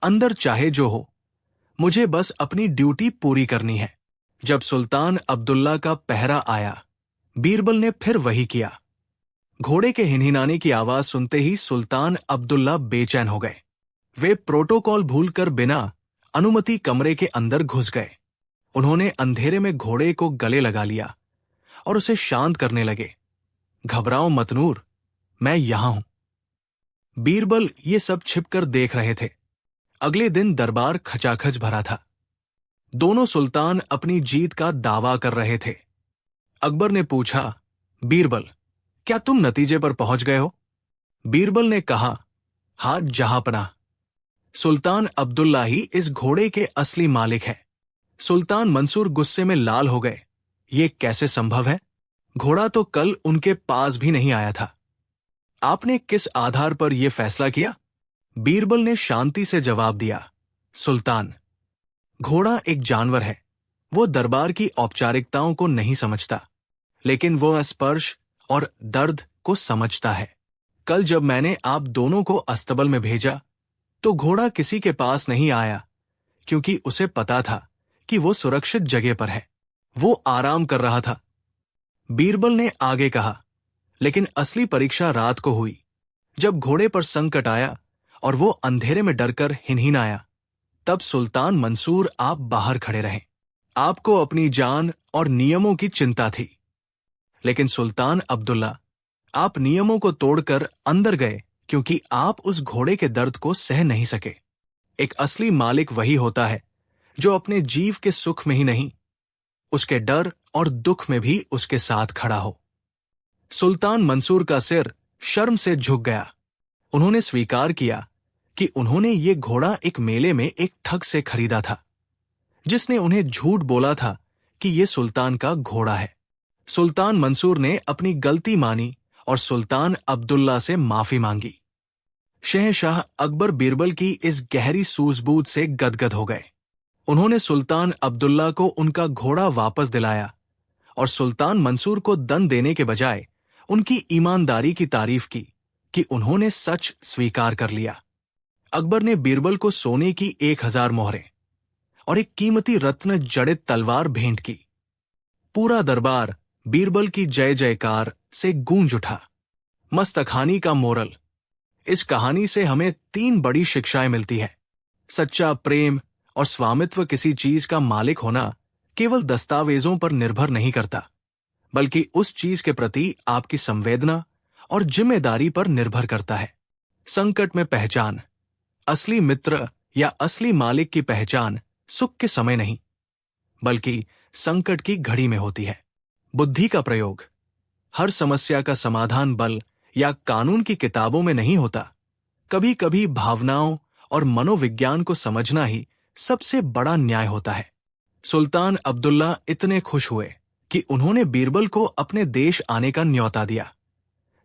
अंदर चाहे जो हो, मुझे बस अपनी ड्यूटी पूरी करनी है। जब सुल्तान अब्दुल्ला का पहरा आया, बीरबल ने फिर वही किया। घोड़े के हिनहिनाने की आवाज सुनते ही सुल्तान अब्दुल्ला बेचैन हो गए। वे प्रोटोकॉल भूलकर बिना अनुमति कमरे के अंदर घुस गए। उन्होंने अंधेरे में घोड़े को गले लगा लिया और उसे शांत करने लगे। घबराओ मत नूर, मैं यहां हूं। बीरबल ये सब छिपकर देख रहे थे। अगले दिन दरबार खचाखच भरा था। दोनों सुल्तान अपनी जीत का दावा कर रहे थे। अकबर ने पूछा, बीरबल, क्या तुम नतीजे पर पहुंच गए हो? बीरबल ने कहा, हाँ जहांपनाह, सुल्तान अब्दुल्ला ही इस घोड़े के असली मालिक है। सुल्तान मंसूर गुस्से में लाल हो गए। ये कैसे संभव है? घोड़ा तो कल उनके पास भी नहीं आया था। आपने किस आधार पर यह फैसला किया? बीरबल ने शांति से जवाब दिया, सुल्तान, घोड़ा एक जानवर है। वो दरबार की औपचारिकताओं को नहीं समझता, लेकिन वो स्पर्श और दर्द को समझता है। कल जब मैंने आप दोनों को अस्तबल में भेजा, तो घोड़ा किसी के पास नहीं आया, क्योंकि उसे पता था कि वो सुरक्षित जगह पर है। वो आराम कर रहा था। बीरबल ने आगे कहा, लेकिन असली परीक्षा रात को हुई, जब घोड़े पर संकट आया और वो अंधेरे में डरकर हिनहिनाया। तब सुल्तान मंसूर आप बाहर खड़े रहे। आपको अपनी जान और नियमों की चिंता थी। लेकिन सुल्तान अब्दुल्ला, आप नियमों को तोड़कर अंदर गए क्योंकि आप उस घोड़े के दर्द को सह नहीं सके। एक असली मालिक वही होता है जो अपने जीव के सुख में ही नहीं, उसके डर और दुख में भी उसके साथ खड़ा हो। सुल्तान मंसूर का सिर शर्म से झुक गया। उन्होंने स्वीकार किया कि उन्होंने ये घोड़ा एक मेले में एक ठग से खरीदा था, जिसने उन्हें झूठ बोला था कि ये सुल्तान का घोड़ा है। सुल्तान मंसूर ने अपनी गलती मानी और सुल्तान अब्दुल्ला से माफी मांगी। शहंशाह अकबर बीरबल की इस गहरी सूझबूझ से गदगद हो गए। उन्होंने सुल्तान अब्दुल्ला को उनका घोड़ा वापस दिलाया और सुल्तान मंसूर को दंड देने के बजाय उनकी ईमानदारी की तारीफ की कि उन्होंने सच स्वीकार कर लिया। अकबर ने बीरबल को सोने की 1000 मोहरें और एक कीमती रत्न जड़ित तलवार भेंट की। पूरा दरबार बीरबल की जय जयकार से गूंज उठा। मस्तखानी का मोरल। इस कहानी से हमें 3 बड़ी शिक्षाएं मिलती हैं। सच्चा प्रेम और स्वामित्व किसी चीज का मालिक होना केवल दस्तावेजों पर निर्भर नहीं करता, बल्कि उस चीज के प्रति आपकी संवेदना और जिम्मेदारी पर निर्भर करता है। संकट में पहचान, असली मित्र या असली मालिक की पहचान सुख के समय नहीं, बल्कि संकट की घड़ी में होती है। बुद्धि का प्रयोग। हर समस्या का समाधान बल या कानून की किताबों में नहीं होता। कभी कभी भावनाओं और मनोविज्ञान को समझना ही सबसे बड़ा न्याय होता है। सुल्तान अब्दुल्ला इतने खुश हुए कि उन्होंने बीरबल को अपने देश आने का न्योता दिया,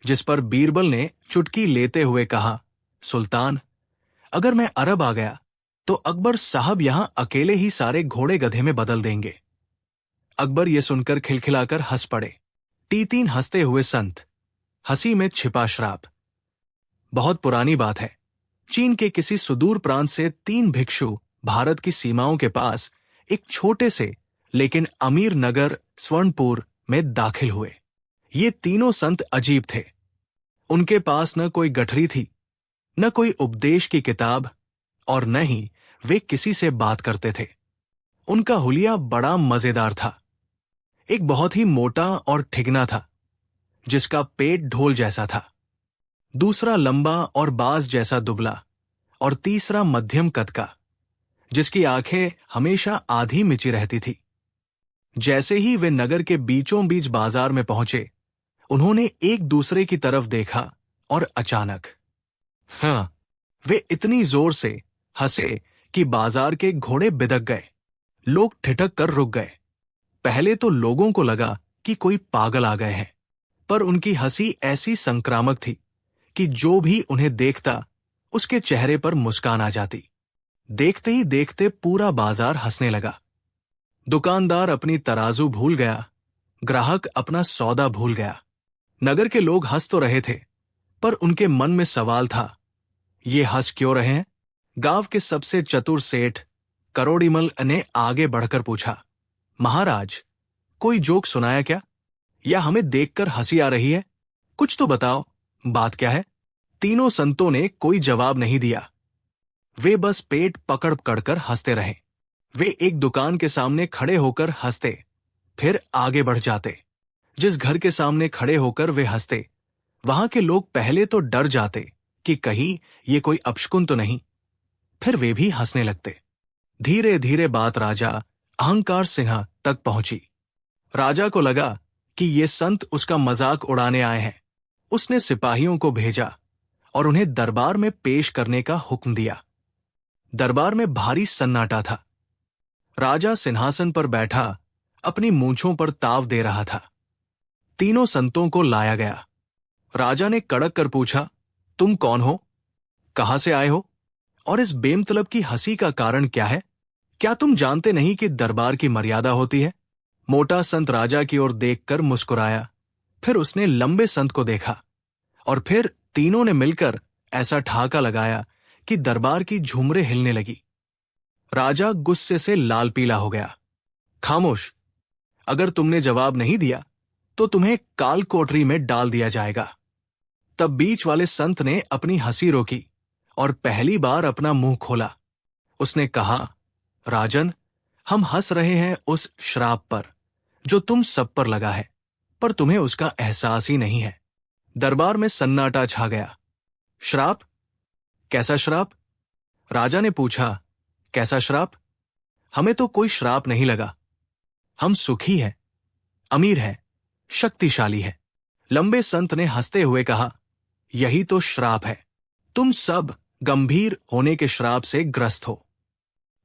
जिस पर बीरबल ने चुटकी लेते हुए कहा, सुल्तान, अगर मैं अरब आ गया तो अकबर साहब यहां अकेले ही सारे घोड़े गधे में बदल देंगे। अकबर ये सुनकर खिलखिलाकर हंस पड़े। टी3 हंसते हुए संत, हंसी में छिपा श्राप। बहुत पुरानी बात है। चीन के किसी सुदूर प्रांत से 3 भिक्षु भारत की सीमाओं के पास एक छोटे से लेकिन अमीर नगर स्वर्णपुर में दाखिल हुए। ये तीनों संत अजीब थे। उनके पास न कोई गठरी थी, न कोई उपदेश की किताब, और न ही वे किसी से बात करते थे। उनका हुलिया बड़ा मजेदार था। एक बहुत ही मोटा और ठिगना था, जिसका पेट ढोल जैसा था। दूसरा लंबा और बाज जैसा दुबला, और तीसरा मध्यम कद का, जिसकी आंखें हमेशा आधी मिची रहती थी। जैसे ही वे नगर के बीचों बीच बाजार में पहुंचे, उन्होंने एक दूसरे की तरफ देखा और अचानक, हाँ, वे इतनी जोर से हंसे कि बाजार के घोड़े बिदक गए। लोग ठिठक कर रुक गए। पहले तो लोगों को लगा कि कोई पागल आ गए हैं, पर उनकी हंसी ऐसी संक्रामक थी कि जो भी उन्हें देखता उसके चेहरे पर मुस्कान आ जाती। देखते ही देखते पूरा बाजार हंसने लगा। दुकानदार अपनी तराजू भूल गया, ग्राहक अपना सौदा भूल गया। नगर के लोग हंस तो रहे थे, पर उनके मन में सवाल था, ये हंस क्यों रहे हैं? गांव के सबसे चतुर सेठ करोड़ीमल ने आगे बढ़कर पूछा, महाराज, कोई जोक सुनाया क्या? या हमें देखकर हंसी आ रही है? कुछ तो बताओ, बात क्या है? तीनों संतों ने कोई जवाब नहीं दिया। वे बस पेट पकड़ पकड़कर हंसते रहे। वे एक दुकान के सामने खड़े होकर हंसते, फिर आगे बढ़ जाते। जिस घर के सामने खड़े होकर वे हंसते, वहां के लोग पहले तो डर जाते कि कहीं ये कोई अपशकुन तो नहीं, फिर वे भी हंसने लगते। धीरे धीरे बात राजा अहंकार सिंह तक पहुंची। राजा को लगा कि ये संत उसका मजाक उड़ाने आए हैं। उसने सिपाहियों को भेजा और उन्हें दरबार में पेश करने का हुक्म दिया। दरबार में भारी सन्नाटा था। राजा सिंहासन पर बैठा अपनी मूंछों पर ताव दे रहा था। तीनों संतों को लाया गया। राजा ने कड़क कर पूछा, तुम कौन हो? कहां से आए हो? और इस बेमतलब की हंसी का कारण क्या है? क्या तुम जानते नहीं कि दरबार की मर्यादा होती है? मोटा संत राजा की ओर देखकर मुस्कुराया। फिर उसने लंबे संत को देखा, और फिर तीनों ने मिलकर ऐसा ठहाका लगाया कि दरबार की झूमरें हिलने लगी। राजा गुस्से से लाल पीला हो गया। खामोश! अगर तुमने जवाब नहीं दिया तो तुम्हें काल कोठरी में डाल दिया जाएगा। तब बीच वाले संत ने अपनी हंसी रोकी और पहली बार अपना मुंह खोला। उसने कहा, राजन, हम हंस रहे हैं उस श्राप पर जो तुम सब पर लगा है, पर तुम्हें उसका एहसास ही नहीं है। दरबार में सन्नाटा छा गया। श्राप? कैसा श्राप? राजा ने पूछा। कैसा श्राप? हमें तो कोई श्राप नहीं लगा। हम सुखी हैं, अमीर हैं, शक्तिशाली हैं। लंबे संत ने हंसते हुए कहा, यही तो श्राप है। तुम सब गंभीर होने के श्राप से ग्रस्त हो।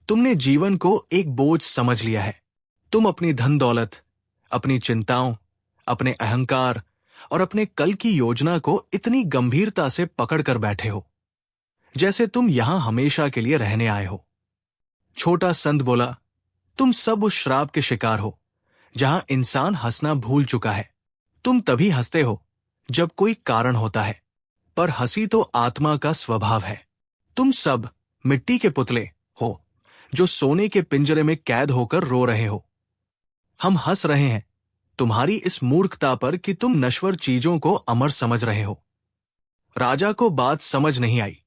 तुमने जीवन को एक बोझ समझ लिया है। तुम अपनी धन दौलत, अपनी चिंताओं, अपने अहंकार और अपने कल की योजना को इतनी गंभीरता से पकड़ कर बैठे हो, जैसे तुम यहां हमेशा के लिए रहने आए हो। छोटा संत बोला, तुम सब उस श्राप के शिकार हो जहां इंसान हंसना भूल चुका है। तुम तभी हंसते हो जब कोई कारण होता है, पर हंसी तो आत्मा का स्वभाव है। तुम सब मिट्टी के पुतले हो जो सोने के पिंजरे में कैद होकर रो रहे हो। हम हंस रहे हैं तुम्हारी इस मूर्खता पर कि तुम नश्वर चीजों को अमर समझ रहे हो। राजा को बात समझ नहीं आई।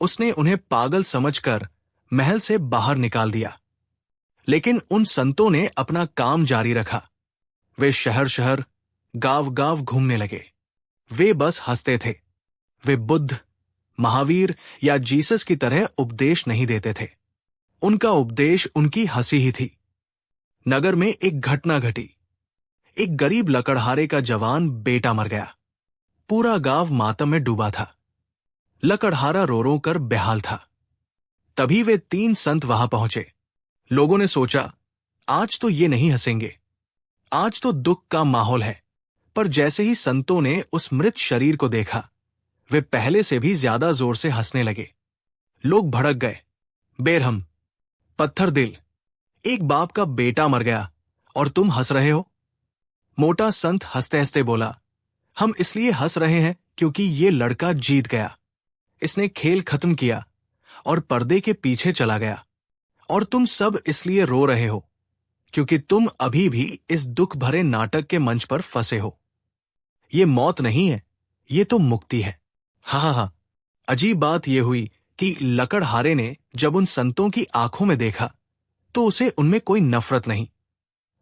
उसने उन्हें पागल समझकर महल से बाहर निकाल दिया। लेकिन उन संतों ने अपना काम जारी रखा। वे शहर शहर, गांव गांव घूमने लगे। वे बस हंसते थे। वे बुद्ध, महावीर या जीसस की तरह उपदेश नहीं देते थे। उनका उपदेश उनकी हंसी ही थी। नगर में एक घटना घटी। एक गरीब लकड़हारे का जवान बेटा मर गया। पूरा गांव मातम में डूबा था। लकड़हारा रो रो कर बेहाल था। तभी वे 3 संत वहां पहुंचे। लोगों ने सोचा, आज तो ये नहीं हंसेंगे, आज तो दुख का माहौल है। पर जैसे ही संतों ने उस मृत शरीर को देखा, वे पहले से भी ज्यादा जोर से हंसने लगे। लोग भड़क गए। बेरहम, पत्थर दिल, एक बाप का बेटा मर गया और तुम हंस रहे हो। मोटा संत हंसते हंसते बोला, हम इसलिए हंस रहे हैं क्योंकि ये लड़का जीत गया। इसने खेल खत्म किया और पर्दे के पीछे चला गया। और तुम सब इसलिए रो रहे हो क्योंकि तुम अभी भी इस दुख भरे नाटक के मंच पर फंसे हो। ये मौत नहीं है, ये तो मुक्ति है। हाँ, अजीब बात यह हुई कि लकड़हारे ने जब उन संतों की आंखों में देखा तो उसे उनमें कोई नफरत नहीं,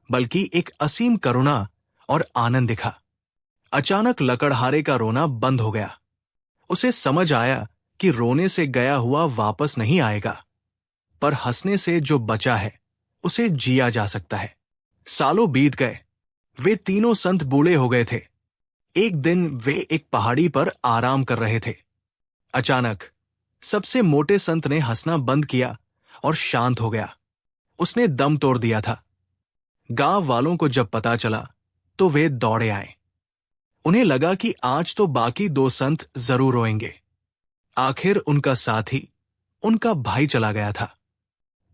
बल्कि एक असीम करुणा और आनंद दिखा। अचानक लकड़हारे का रोना बंद हो गया। उसे समझ आया कि रोने से गया हुआ वापस नहीं आएगा, पर हंसने से जो बचा है उसे जिया जा सकता है। सालों बीत गए। वे तीनों संत बूढ़े हो गए थे। एक दिन वे एक पहाड़ी पर आराम कर रहे थे। अचानक सबसे मोटे संत ने हंसना बंद किया और शांत हो गया। उसने दम तोड़ दिया था। गांव वालों को जब पता चला तो वे दौड़े आए। उन्हें लगा कि आज तो बाकी 2 संत जरूर रोएंगे। आखिर उनका साथी, उनका भाई चला गया था।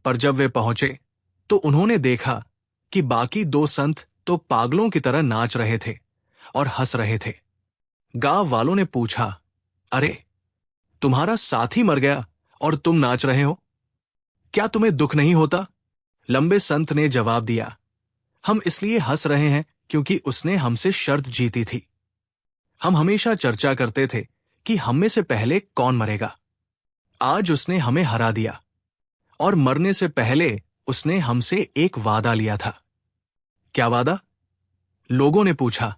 पर जब वे पहुंचे तो उन्होंने देखा कि बाकी 2 संत तो पागलों की तरह नाच रहे थे और हंस रहे थे। गांव वालों ने पूछा, अरे, तुम्हारा साथी मर गया और तुम नाच रहे हो, क्या तुम्हें दुख नहीं होता? लंबे संत ने जवाब दिया, हम इसलिए हंस रहे हैं क्योंकि उसने हमसे शर्त जीती थी। हम हमेशा चर्चा करते थे कि हम में से पहले कौन मरेगा। आज उसने हमें हरा दिया और मरने से पहले उसने हमसे एक वादा लिया था। क्या वादा? लोगों ने पूछा।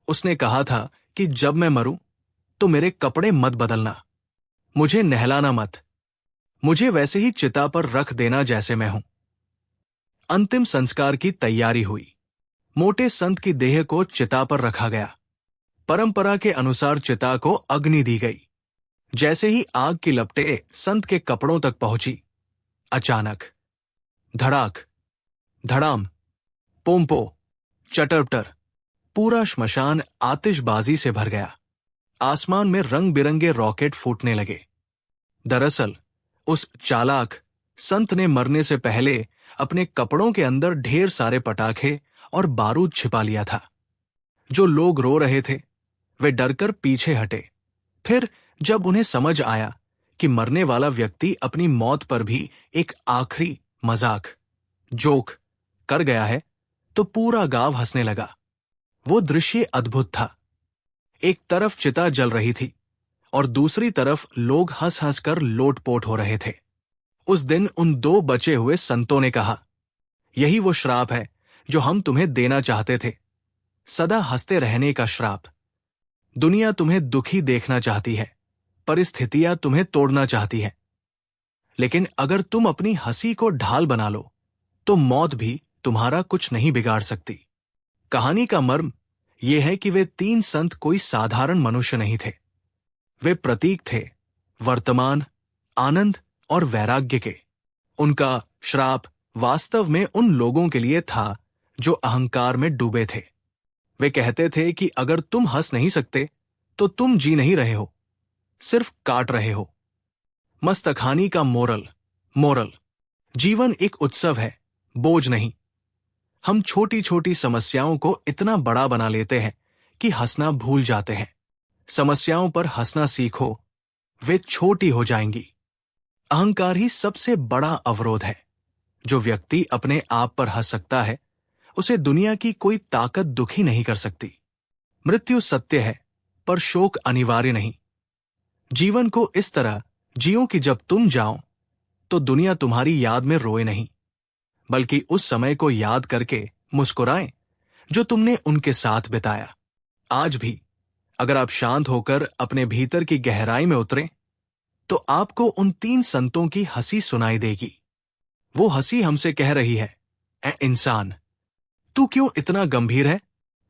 उसने कहा था कि जब मैं मरूं तो मेरे कपड़े मत बदलना, मुझे नहलाना मत, मुझे वैसे ही चिता पर रख देना जैसे मैं हूं। अंतिम संस्कार की तैयारी हुई। मोटे संत की देह को चिता पर रखा गया। परंपरा के अनुसार चिता को अग्नि दी गई। जैसे ही आग की लपटें संत के कपड़ों तक पहुंची, अचानक धड़ाक, धड़ाम, पोंपो, चटरपटर, पूरा श्मशान आतिशबाजी से भर गया। आसमान में रंग बिरंगे रॉकेट फूटने लगे। दरअसल उस चालाक संत ने मरने से पहले अपने कपड़ों के अंदर ढेर सारे पटाखे और बारूद छिपा लिया था। जो लोग रो रहे थे वे डरकर पीछे हटे। फिर जब उन्हें समझ आया कि मरने वाला व्यक्ति अपनी मौत पर भी एक आखिरी मजाक, जोक कर गया है, तो पूरा गांव हंसने लगा। वो दृश्य अद्भुत था। एक तरफ चिता जल रही थी और दूसरी तरफ लोग हंस हंस कर लोटपोट हो रहे थे। उस दिन उन 2 बचे हुए संतों ने कहा, यही वो श्राप है जो हम तुम्हें देना चाहते थे, सदा हंसते रहने का श्राप। दुनिया तुम्हें दुखी देखना चाहती है, परिस्थितियां तुम्हें तोड़ना चाहती है, लेकिन अगर तुम अपनी हंसी को ढाल बना लो तो मौत भी तुम्हारा कुछ नहीं बिगाड़ सकती। कहानी का मर्म यह है कि वे 3 संत कोई साधारण मनुष्य नहीं थे। वे प्रतीक थे वर्तमान, आनंद और वैराग्य के। उनका श्राप वास्तव में उन लोगों के लिए था जो अहंकार में डूबे थे। वे कहते थे कि अगर तुम हंस नहीं सकते तो तुम जी नहीं रहे हो, सिर्फ काट रहे हो। मस्तकहानी का मोरल, जीवन एक उत्सव है, बोझ नहीं। हम छोटी छोटी समस्याओं को इतना बड़ा बना लेते हैं कि हंसना भूल जाते हैं। समस्याओं पर हंसना सीखो, वे छोटी हो जाएंगी। अहंकार ही सबसे बड़ा अवरोध है। जो व्यक्ति अपने आप पर हंस सकता है, उसे दुनिया की कोई ताकत दुखी नहीं कर सकती। मृत्यु सत्य है, पर शोक अनिवार्य नहीं। जीवन को इस तरह जियो कि जब तुम जाओ तो दुनिया तुम्हारी याद में रोए नहीं, बल्कि उस समय को याद करके मुस्कुराए जो तुमने उनके साथ बिताया। आज भी अगर आप शांत होकर अपने भीतर की गहराई में उतरें तो आपको उन 3 संतों की हंसी सुनाई देगी। वो हंसी हमसे कह रही है, ए इंसान, तू क्यों इतना गंभीर है?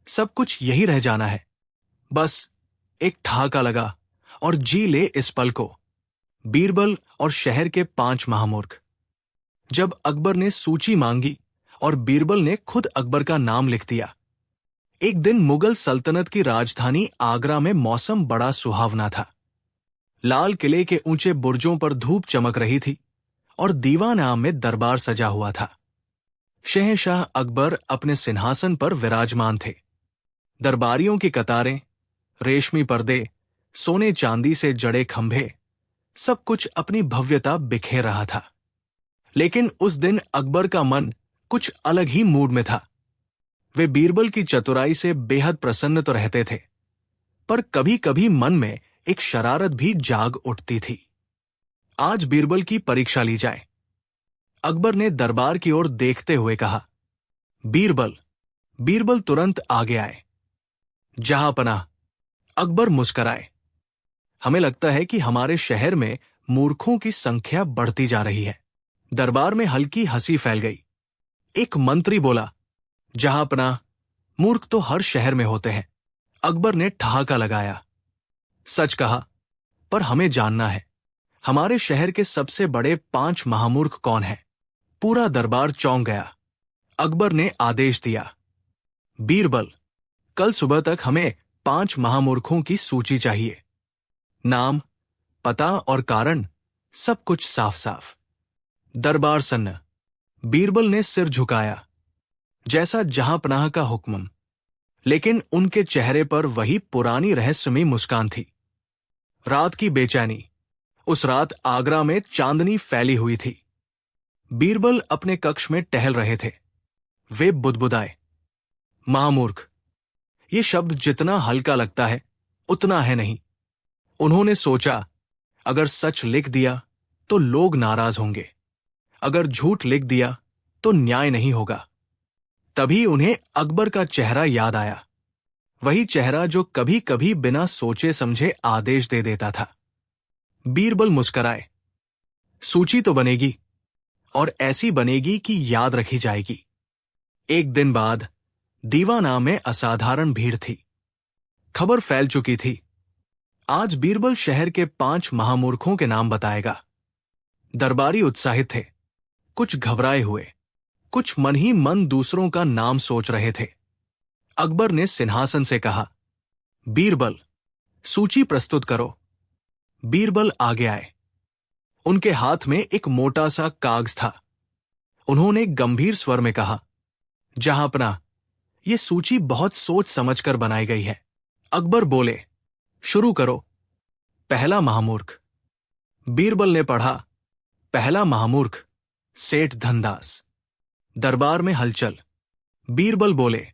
सब कुछ यही रह जाना है। बस एक ठहाका लगा और जी ले इस पल को। बीरबल और शहर के 5 महामूर्ख। जब अकबर ने सूची मांगी और बीरबल ने खुद अकबर का नाम लिख दिया। एक दिन मुगल सल्तनत की राजधानी आगरा में मौसम बड़ा सुहावना था। लाल किले के ऊंचे बुर्जों पर धूप चमक रही थी और दीवान आम में दरबार सजा हुआ था। शहंशाह अकबर अपने सिंहासन पर विराजमान थे। दरबारियों की कतारें, रेशमी पर्दे, सोने चांदी से जड़े खंभे, सब कुछ अपनी भव्यता बिखेर रहा था। लेकिन उस दिन अकबर का मन कुछ अलग ही मूड में था। वे बीरबल की चतुराई से बेहद प्रसन्न तो रहते थे, पर कभी कभी मन में एक शरारत भी जाग उठती थी। आज बीरबल की परीक्षा ली जाए। अकबर ने दरबार की ओर देखते हुए कहा, बीरबल। बीरबल तुरंत आगे आए। जहांपनाह। अकबर मुस्कराए। हमें लगता है कि हमारे शहर में मूर्खों की संख्या बढ़ती जा रही है। दरबार में हल्की हंसी फैल गई। एक मंत्री बोला, जहांपनाह, मूर्ख तो हर शहर में होते हैं। अकबर ने ठहाका लगाया। सच कहा, पर हमें जानना है, हमारे शहर के सबसे बड़े 5 महामूर्ख कौन हैं? पूरा दरबार चौंक गया। अकबर ने आदेश दिया, बीरबल, कल सुबह तक हमें 5 महामूर्खों की सूची चाहिए। नाम, पता और कारण, सब कुछ साफ साफ। दरबार सन्न। बीरबल ने सिर झुकाया, जैसा जहांपनाह का हुक्म। लेकिन उनके चेहरे पर वही पुरानी रहस्यमयी मुस्कान थी। रात की बेचैनी। उस रात आगरा में चांदनी फैली हुई थी। बीरबल अपने कक्ष में टहल रहे थे। वे बुदबुदाए, महामूर्ख, ये शब्द जितना हल्का लगता है उतना है नहीं। उन्होंने सोचा, अगर सच लिख दिया तो लोग नाराज होंगे, अगर झूठ लिख दिया तो न्याय नहीं होगा। तभी उन्हें अकबर का चेहरा याद आया, वही चेहरा जो कभी कभी बिना सोचे समझे आदेश दे देता था। बीरबल मुस्कराए, सूची तो बनेगी, और ऐसी बनेगी कि याद रखी जाएगी। एक दिन बाद दीवाना में असाधारण भीड़ थी। खबर फैल चुकी थी, आज बीरबल शहर के 5 महामूर्खों के नाम बताएगा। दरबारी उत्साहित थे, कुछ घबराए हुए, कुछ मन ही मन दूसरों का नाम सोच रहे थे। अकबर ने सिंहासन से कहा, बीरबल, सूची प्रस्तुत करो। बीरबल आगे आए। उनके हाथ में एक मोटा सा कागज था। उन्होंने गंभीर स्वर में कहा, जहांपनाह, यह सूची बहुत सोच समझकर बनाई गई है। अकबर बोले, शुरू करो। पहला महामूर्ख। बीरबल ने पढ़ा, पहला महामूर्ख, सेठ धनदास। दरबार में हलचल। बीरबल बोले,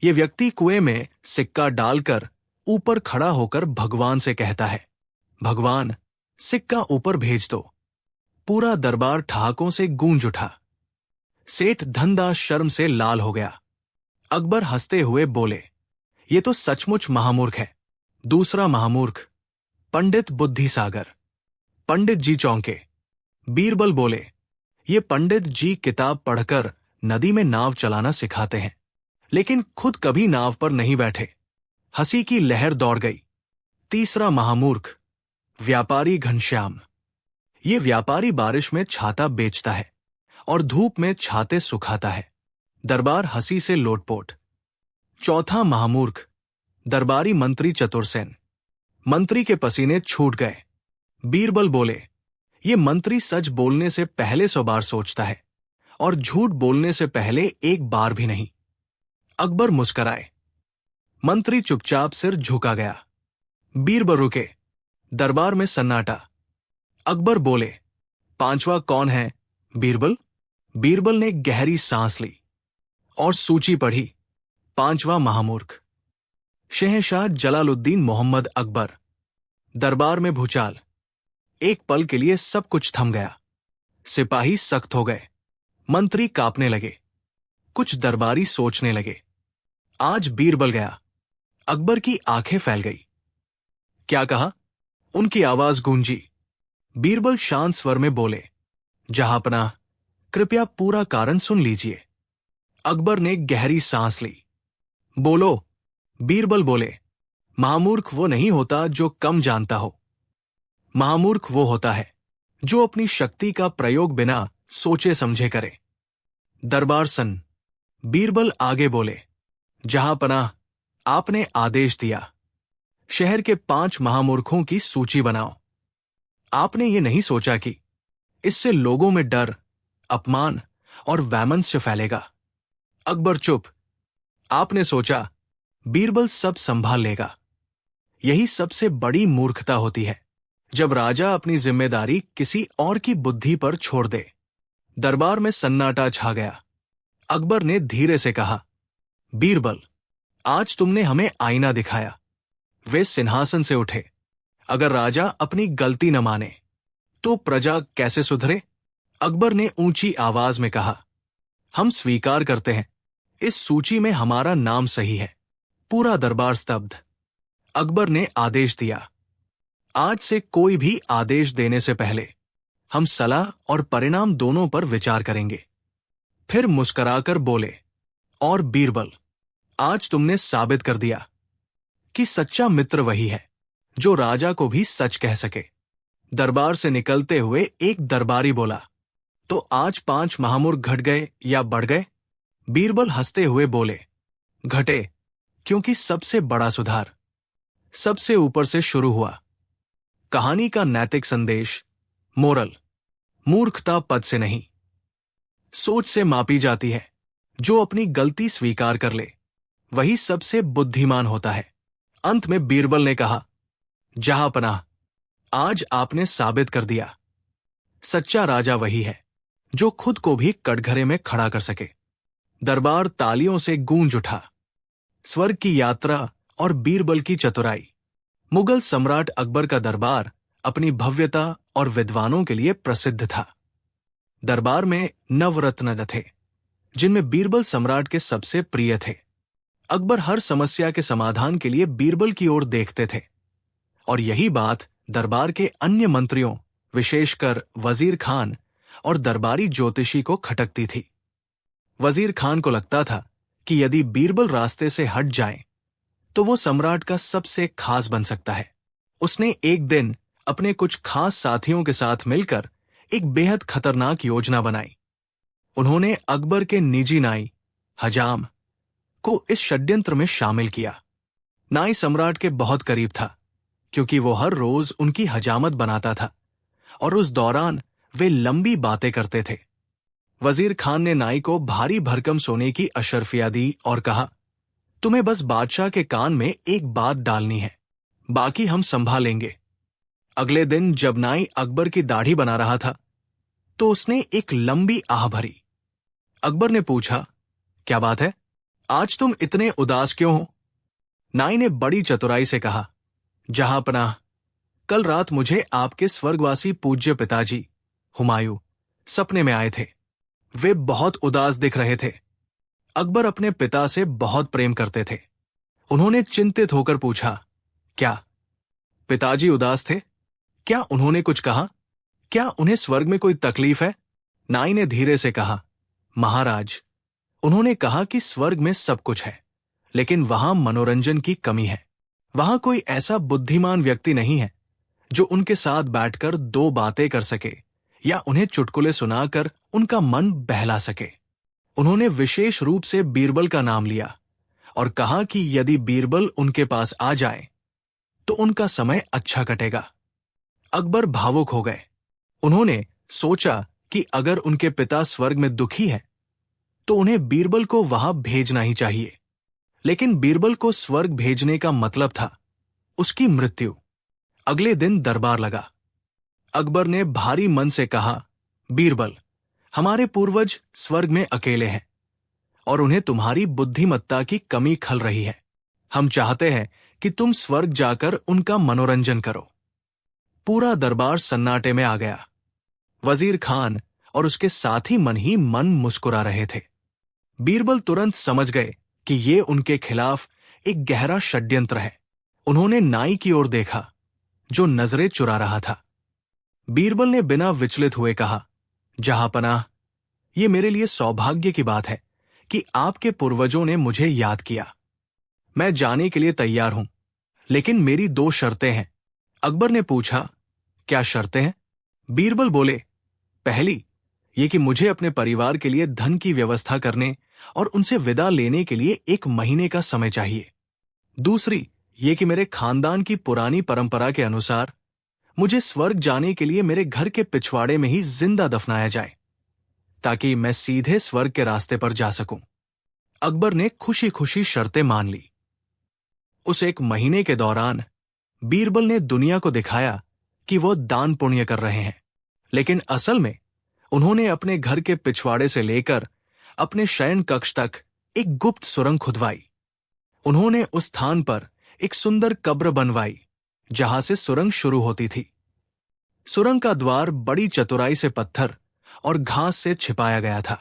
ये व्यक्ति कुएं में सिक्का डालकर ऊपर खड़ा होकर भगवान से कहता है, भगवान, सिक्का ऊपर भेज दो। पूरा दरबार ठहाकों से गूंज उठा। सेठ धनदास शर्म से लाल हो गया। अकबर हंसते हुए बोले, ये तो सचमुच महामूर्ख है। दूसरा महामूर्ख, पंडित बुद्धिसागर। पंडित जी चौंके। बीरबल बोले, ये पंडित जी किताब पढ़कर नदी में नाव चलाना सिखाते हैं, लेकिन खुद कभी नाव पर नहीं बैठे। हंसी की लहर दौड़ गई। तीसरा महामूर्ख, व्यापारी घनश्याम। ये व्यापारी बारिश में छाता बेचता है और धूप में छाते सुखाता है। दरबार हंसी से लोटपोट। चौथा महामूर्ख, दरबारी मंत्री चतुरसेन। मंत्री के पसीने छूट गए। बीरबल बोले, ये मंत्री सच बोलने से पहले 100 बार सोचता है और झूठ बोलने से पहले एक बार भी नहीं। अकबर मुस्कराए। मंत्री चुपचाप सिर झुका गया। बीरबल रुके। दरबार में सन्नाटा। अकबर बोले, 5वां कौन है, बीरबल? बीरबल ने गहरी सांस ली और सूची पढ़ी। 5वां महामूर्ख, शहंशाह जलालुद्दीन मोहम्मद अकबर। दरबार में भूचाल। एक पल के लिए सब कुछ थम गया। सिपाही सख्त हो गए। मंत्री कांपने लगे। कुछ दरबारी सोचने लगे, आज बीरबल गया। अकबर की आंखें फैल गई। क्या कहा? उनकी आवाज गूंजी। बीरबल शांत स्वर में बोले, जहांपनाह, कृपया पूरा कारण सुन लीजिए। अकबर ने गहरी सांस ली। बोलो। बीरबल बोले, महामूर्ख वो नहीं होता जो कम जानता हो। महामूर्ख वो होता है जो अपनी शक्ति का प्रयोग बिना सोचे समझे करे। दरबार सन्न। बीरबल आगे बोले, जहांपनाह, आपने आदेश दिया, शहर के 5 महामूर्खों की सूची बनाओ। आपने ये नहीं सोचा कि इससे लोगों में डर, अपमान और वैमनस्य फैलेगा। अकबर चुप। आपने सोचा बीरबल सब संभाल लेगा। यही सबसे बड़ी मूर्खता होती है, जब राजा अपनी जिम्मेदारी किसी और की बुद्धि पर छोड़ दे। दरबार में सन्नाटा छा गया। अकबर ने धीरे से कहा, बीरबल, आज तुमने हमें आईना दिखाया। वे सिंहासन से उठे। अगर राजा अपनी गलती न माने तो प्रजा कैसे सुधरे? अकबर ने ऊंची आवाज में कहा, हम स्वीकार करते हैं, इस सूची में हमारा नाम सही है। पूरा दरबार स्तब्ध। अकबर ने आदेश दिया, आज से कोई भी आदेश देने से पहले हम सलाह और परिणाम दोनों पर विचार करेंगे। फिर मुस्कुराकर बोले, और बीरबल, आज तुमने साबित कर दिया कि सच्चा मित्र वही है जो राजा को भी सच कह सके। दरबार से निकलते हुए एक दरबारी बोला, तो आज 5 महामूर्ख घट गए या बढ़ गए? बीरबल हंसते हुए बोले, घटे, क्योंकि सबसे बड़ा सुधार सबसे ऊपर से शुरू हुआ। कहानी का नैतिक संदेश, मोरल, मूर्खता पद से नहीं, सोच से मापी जाती है। जो अपनी गलती स्वीकार कर ले वही सबसे बुद्धिमान होता है। अंत में बीरबल ने कहा, जहांपनाह, आज आपने साबित कर दिया, सच्चा राजा वही है जो खुद को भी कटघरे में खड़ा कर सके। दरबार तालियों से गूंज उठा। स्वर्ग की यात्रा और बीरबल की चतुराई। मुगल सम्राट अकबर का दरबार अपनी भव्यता और विद्वानों के लिए प्रसिद्ध था। दरबार में नवरत्न थे, जिनमें बीरबल सम्राट के सबसे प्रिय थे। अकबर हर समस्या के समाधान के लिए बीरबल की ओर देखते थे, और यही बात दरबार के अन्य मंत्रियों, विशेषकर वजीर खान और दरबारी ज्योतिषी को खटकती थी। वजीर खान को लगता था कि यदि बीरबल रास्ते से हट जाए तो वो सम्राट का सबसे खास बन सकता है। उसने एक दिन अपने कुछ खास साथियों के साथ मिलकर एक बेहद खतरनाक योजना बनाई। उन्होंने अकबर के निजी नाई हजाम को इस षड्यंत्र में शामिल किया। नाई सम्राट के बहुत करीब था, क्योंकि वो हर रोज उनकी हजामत बनाता था और उस दौरान वे लंबी बातें करते थे। वजीर खान ने नाई को भारी भरकम सोने की अशर्फिया दी और कहा, तुम्हें बस बादशाह के कान में एक बात डालनी है, बाकी हम संभालेंगे। अगले दिन जब नाई अकबर की दाढ़ी बना रहा था तो उसने एक लंबी आह भरी। अकबर ने पूछा, क्या बात है, आज तुम इतने उदास क्यों हो? नाई ने बड़ी चतुराई से कहा, जहांपनाह, कल रात मुझे आपके स्वर्गवासी पूज्य पिताजी हुमायूं सपने में आए थे। वे बहुत उदास दिख रहे थे। अकबर अपने पिता से बहुत प्रेम करते थे। उन्होंने चिंतित होकर पूछा, क्या पिताजी उदास थे? क्या उन्होंने कुछ कहा? क्या उन्हें स्वर्ग में कोई तकलीफ है? नाई ने धीरे से कहा, महाराज, उन्होंने कहा कि स्वर्ग में सब कुछ है, लेकिन वहां मनोरंजन की कमी है। वहां कोई ऐसा बुद्धिमान व्यक्ति नहीं है जो उनके साथ बैठकर 2 बातें कर सके या उन्हें चुटकुले सुनाकर उनका मन बहला सके। उन्होंने विशेष रूप से बीरबल का नाम लिया और कहा कि यदि बीरबल उनके पास आ जाए तो उनका समय अच्छा कटेगा। अकबर भावुक हो गए। उन्होंने सोचा कि अगर उनके पिता स्वर्ग में दुखी है तो उन्हें बीरबल को वहां भेजना ही चाहिए। लेकिन बीरबल को स्वर्ग भेजने का मतलब था उसकी मृत्यु। अगले दिन दरबार लगा। अकबर ने भारी मन से कहा, बीरबल, हमारे पूर्वज स्वर्ग में अकेले हैं और उन्हें तुम्हारी बुद्धिमत्ता की कमी खल रही है। हम चाहते हैं कि तुम स्वर्ग जाकर उनका मनोरंजन करो। पूरा दरबार सन्नाटे में आ गया। वजीर खान और उसके साथी मन ही मन मुस्कुरा रहे थे। बीरबल तुरंत समझ गए कि ये उनके खिलाफ एक गहरा षड्यंत्र है। उन्होंने नाई की ओर देखा, जो नजरें चुरा रहा था। बीरबल ने बिना विचलित हुए कहा, जहांपनाह, ये मेरे लिए सौभाग्य की बात है कि आपके पूर्वजों ने मुझे याद किया। मैं जाने के लिए तैयार हूं, लेकिन मेरी 2 शर्तें हैं। अकबर ने पूछा, क्या शर्तें हैं? बीरबल बोले, पहली, ये कि मुझे अपने परिवार के लिए धन की व्यवस्था करने और उनसे विदा लेने के लिए 1 महीने का समय चाहिए। दूसरी, ये कि मेरे खानदान की पुरानी परंपरा के अनुसार मुझे स्वर्ग जाने के लिए मेरे घर के पिछवाड़े में ही जिंदा दफनाया जाए, ताकि मैं सीधे स्वर्ग के रास्ते पर जा सकूं। अकबर ने खुशी खुशी शर्तें मान ली। उस 1 महीने के दौरान बीरबल ने दुनिया को दिखाया कि वो दान पुण्य कर रहे हैं, लेकिन असल में उन्होंने अपने घर के पिछवाड़े से लेकर अपने शयन कक्ष तक एक गुप्त सुरंग खुदवाई। उन्होंने उस स्थान पर एक सुंदर कब्र बनवाई जहां से सुरंग शुरू होती थी। सुरंग का द्वार बड़ी चतुराई से पत्थर और घास से छिपाया गया था।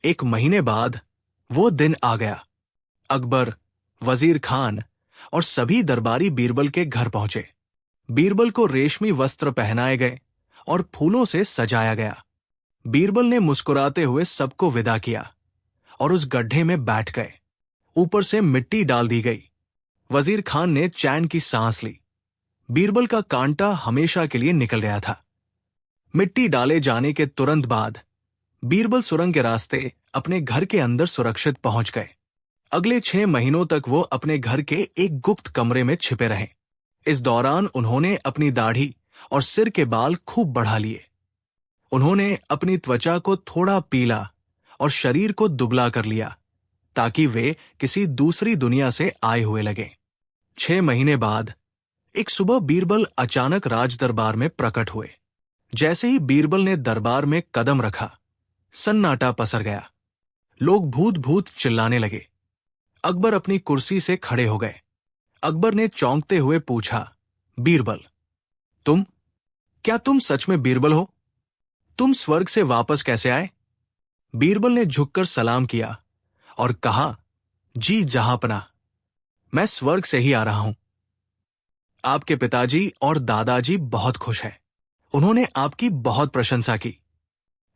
1 महीने बाद वो दिन आ गया। अकबर, वजीर खान और सभी दरबारी बीरबल के घर पहुंचे। बीरबल को रेशमी वस्त्र पहनाए गए और फूलों से सजाया गया। बीरबल ने मुस्कुराते हुए सबको विदा किया और उस गड्ढे में बैठ गए। ऊपर से मिट्टी डाल दी गई। वजीर खान ने चैन की सांस ली। बीरबल का कांटा हमेशा के लिए निकल गया था। मिट्टी डाले जाने के तुरंत बाद बीरबल सुरंग के रास्ते अपने घर के अंदर सुरक्षित पहुंच गए। अगले 6 महीनों तक वो अपने घर के एक गुप्त कमरे में छिपे रहे। इस दौरान उन्होंने अपनी दाढ़ी और सिर के बाल खूब बढ़ा लिए। उन्होंने अपनी त्वचा को थोड़ा पीला और शरीर को दुबला कर लिया, ताकि वे किसी दूसरी दुनिया से आए हुए लगे। 6 महीने बाद एक सुबह बीरबल अचानक राज दरबार में प्रकट हुए। जैसे ही बीरबल ने दरबार में कदम रखा, सन्नाटा पसर गया। लोग भूत भूत चिल्लाने लगे। अकबर अपनी कुर्सी से खड़े हो गए। अकबर ने चौंकते हुए पूछा, बीरबल, क्या तुम सच में बीरबल हो? तुम स्वर्ग से वापस कैसे आए? बीरबल ने झुककर सलाम किया और कहा, जी जहांपनाह, मैं स्वर्ग से ही आ रहा हूं। आपके पिताजी और दादाजी बहुत खुश हैं। उन्होंने आपकी बहुत प्रशंसा की।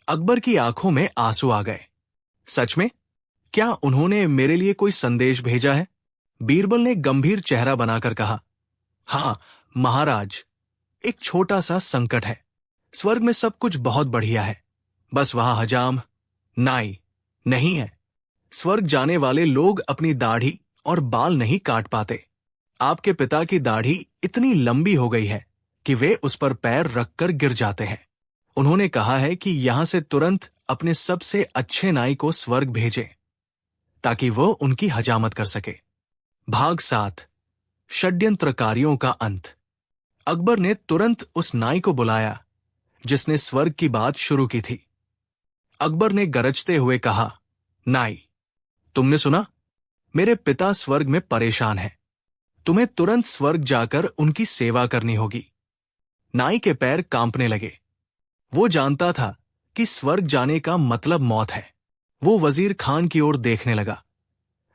अकबर की आंखों में आंसू आ गए। सच में? क्या उन्होंने मेरे लिए कोई संदेश भेजा है? बीरबल ने गंभीर चेहरा बनाकर कहा, हां महाराज, एक छोटा सा संकट है। स्वर्ग में सब कुछ बहुत बढ़िया है, बस वहां हजाम, नाई नहीं है। स्वर्ग जाने वाले लोग अपनी दाढ़ी और बाल नहीं काट पाते। आपके पिता की दाढ़ी इतनी लंबी हो गई है कि वे उस पर पैर रखकर गिर जाते हैं। उन्होंने कहा है कि यहां से तुरंत अपने सबसे अच्छे नाई को स्वर्ग भेजें, ताकि वो उनकी हजामत कर सके। भाग 7, षड्यंत्रकारियों का अंत। अकबर ने तुरंत उस नाई को बुलाया जिसने स्वर्ग की बात शुरू की थी। अकबर ने गरजते हुए कहा, नाई, तुमने सुना? मेरे पिता स्वर्ग में परेशान हैं। तुम्हें तुरंत स्वर्ग जाकर उनकी सेवा करनी होगी। नाई के पैर कांपने लगे। वो जानता था कि स्वर्ग जाने का मतलब मौत है। वो वजीर खान की ओर देखने लगा,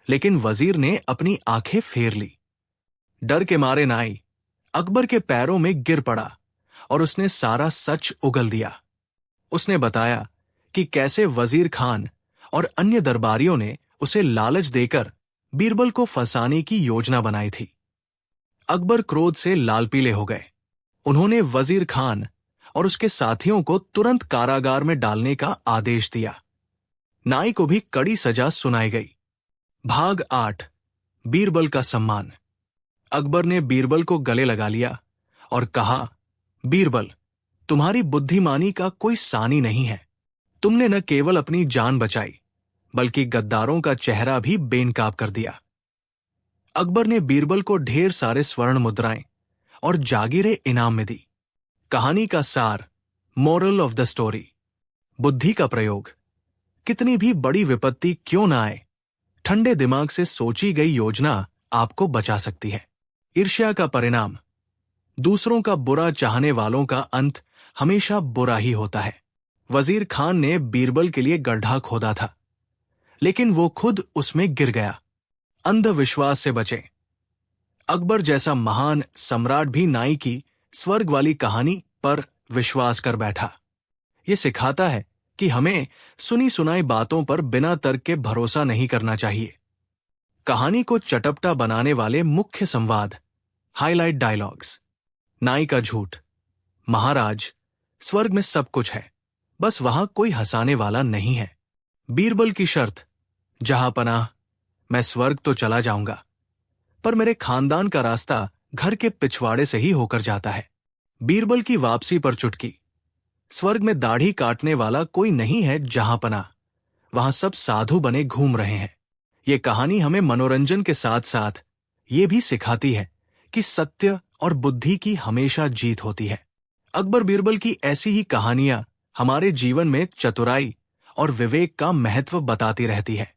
लेकिन वजीर ने अपनी आंखें फेर ली। डर के मारे नाई अकबर के पैरों में गिर पड़ा और उसने सारा सच उगल दिया। उसने बताया कि कैसे वजीर खान और अन्य दरबारियों ने उसे लालच देकर बीरबल को फंसाने की योजना बनाई थी। अकबर क्रोध से लाल पीले हो गए। उन्होंने वजीर खान और उसके साथियों को तुरंत कारागार में डालने का आदेश दिया। नाई को भी कड़ी सजा सुनाई गई। भाग 8, बीरबल का सम्मान। अकबर ने बीरबल को गले लगा लिया और कहा, बीरबल, तुम्हारी बुद्धिमानी का कोई सानी नहीं है। तुमने न केवल अपनी जान बचाई, बल्कि गद्दारों का चेहरा भी बेनकाब कर दिया। अकबर ने बीरबल को ढेर सारे स्वर्ण मुद्राएं और जागीरें इनाम में दी। कहानी का सार, मोरल ऑफ द स्टोरी। बुद्धि का प्रयोग। कितनी भी बड़ी विपत्ति क्यों ना आए, ठंडे दिमाग से सोची गई योजना आपको बचा सकती है। ईर्ष्या का परिणाम। दूसरों का बुरा चाहने वालों का अंत हमेशा बुरा ही होता है। वजीर खान ने बीरबल के लिए गड्ढा खोदा था, लेकिन वो खुद उसमें गिर गया। अंधविश्वास से बचें। अकबर जैसा महान सम्राट भी नाई की स्वर्ग वाली कहानी पर विश्वास कर बैठा। ये सिखाता है कि हमें सुनी सुनाई बातों पर बिना तर्क के भरोसा नहीं करना चाहिए। कहानी को चटपटा बनाने वाले मुख्य संवाद, हाइलाइट डायलॉग्स। नाई का झूठ। महाराज, स्वर्ग में सब कुछ है, बस वहां कोई हंसाने वाला नहीं है। बीरबल की शर्त, जहांपनाह, मैं स्वर्ग तो चला जाऊंगा, पर मेरे खानदान का रास्ता घर के पिछवाड़े से ही होकर जाता है। बीरबल की वापसी पर चुटकी, स्वर्ग में दाढ़ी काटने वाला कोई नहीं है जहांपनाह, वहां सब साधु बने घूम रहे हैं। ये कहानी हमें मनोरंजन के साथ साथ ये भी सिखाती है कि सत्य और बुद्धि की हमेशा जीत होती है। अकबर बीरबल की ऐसी ही कहानियां हमारे जीवन में चतुराई और विवेक का महत्व बताती रहती है।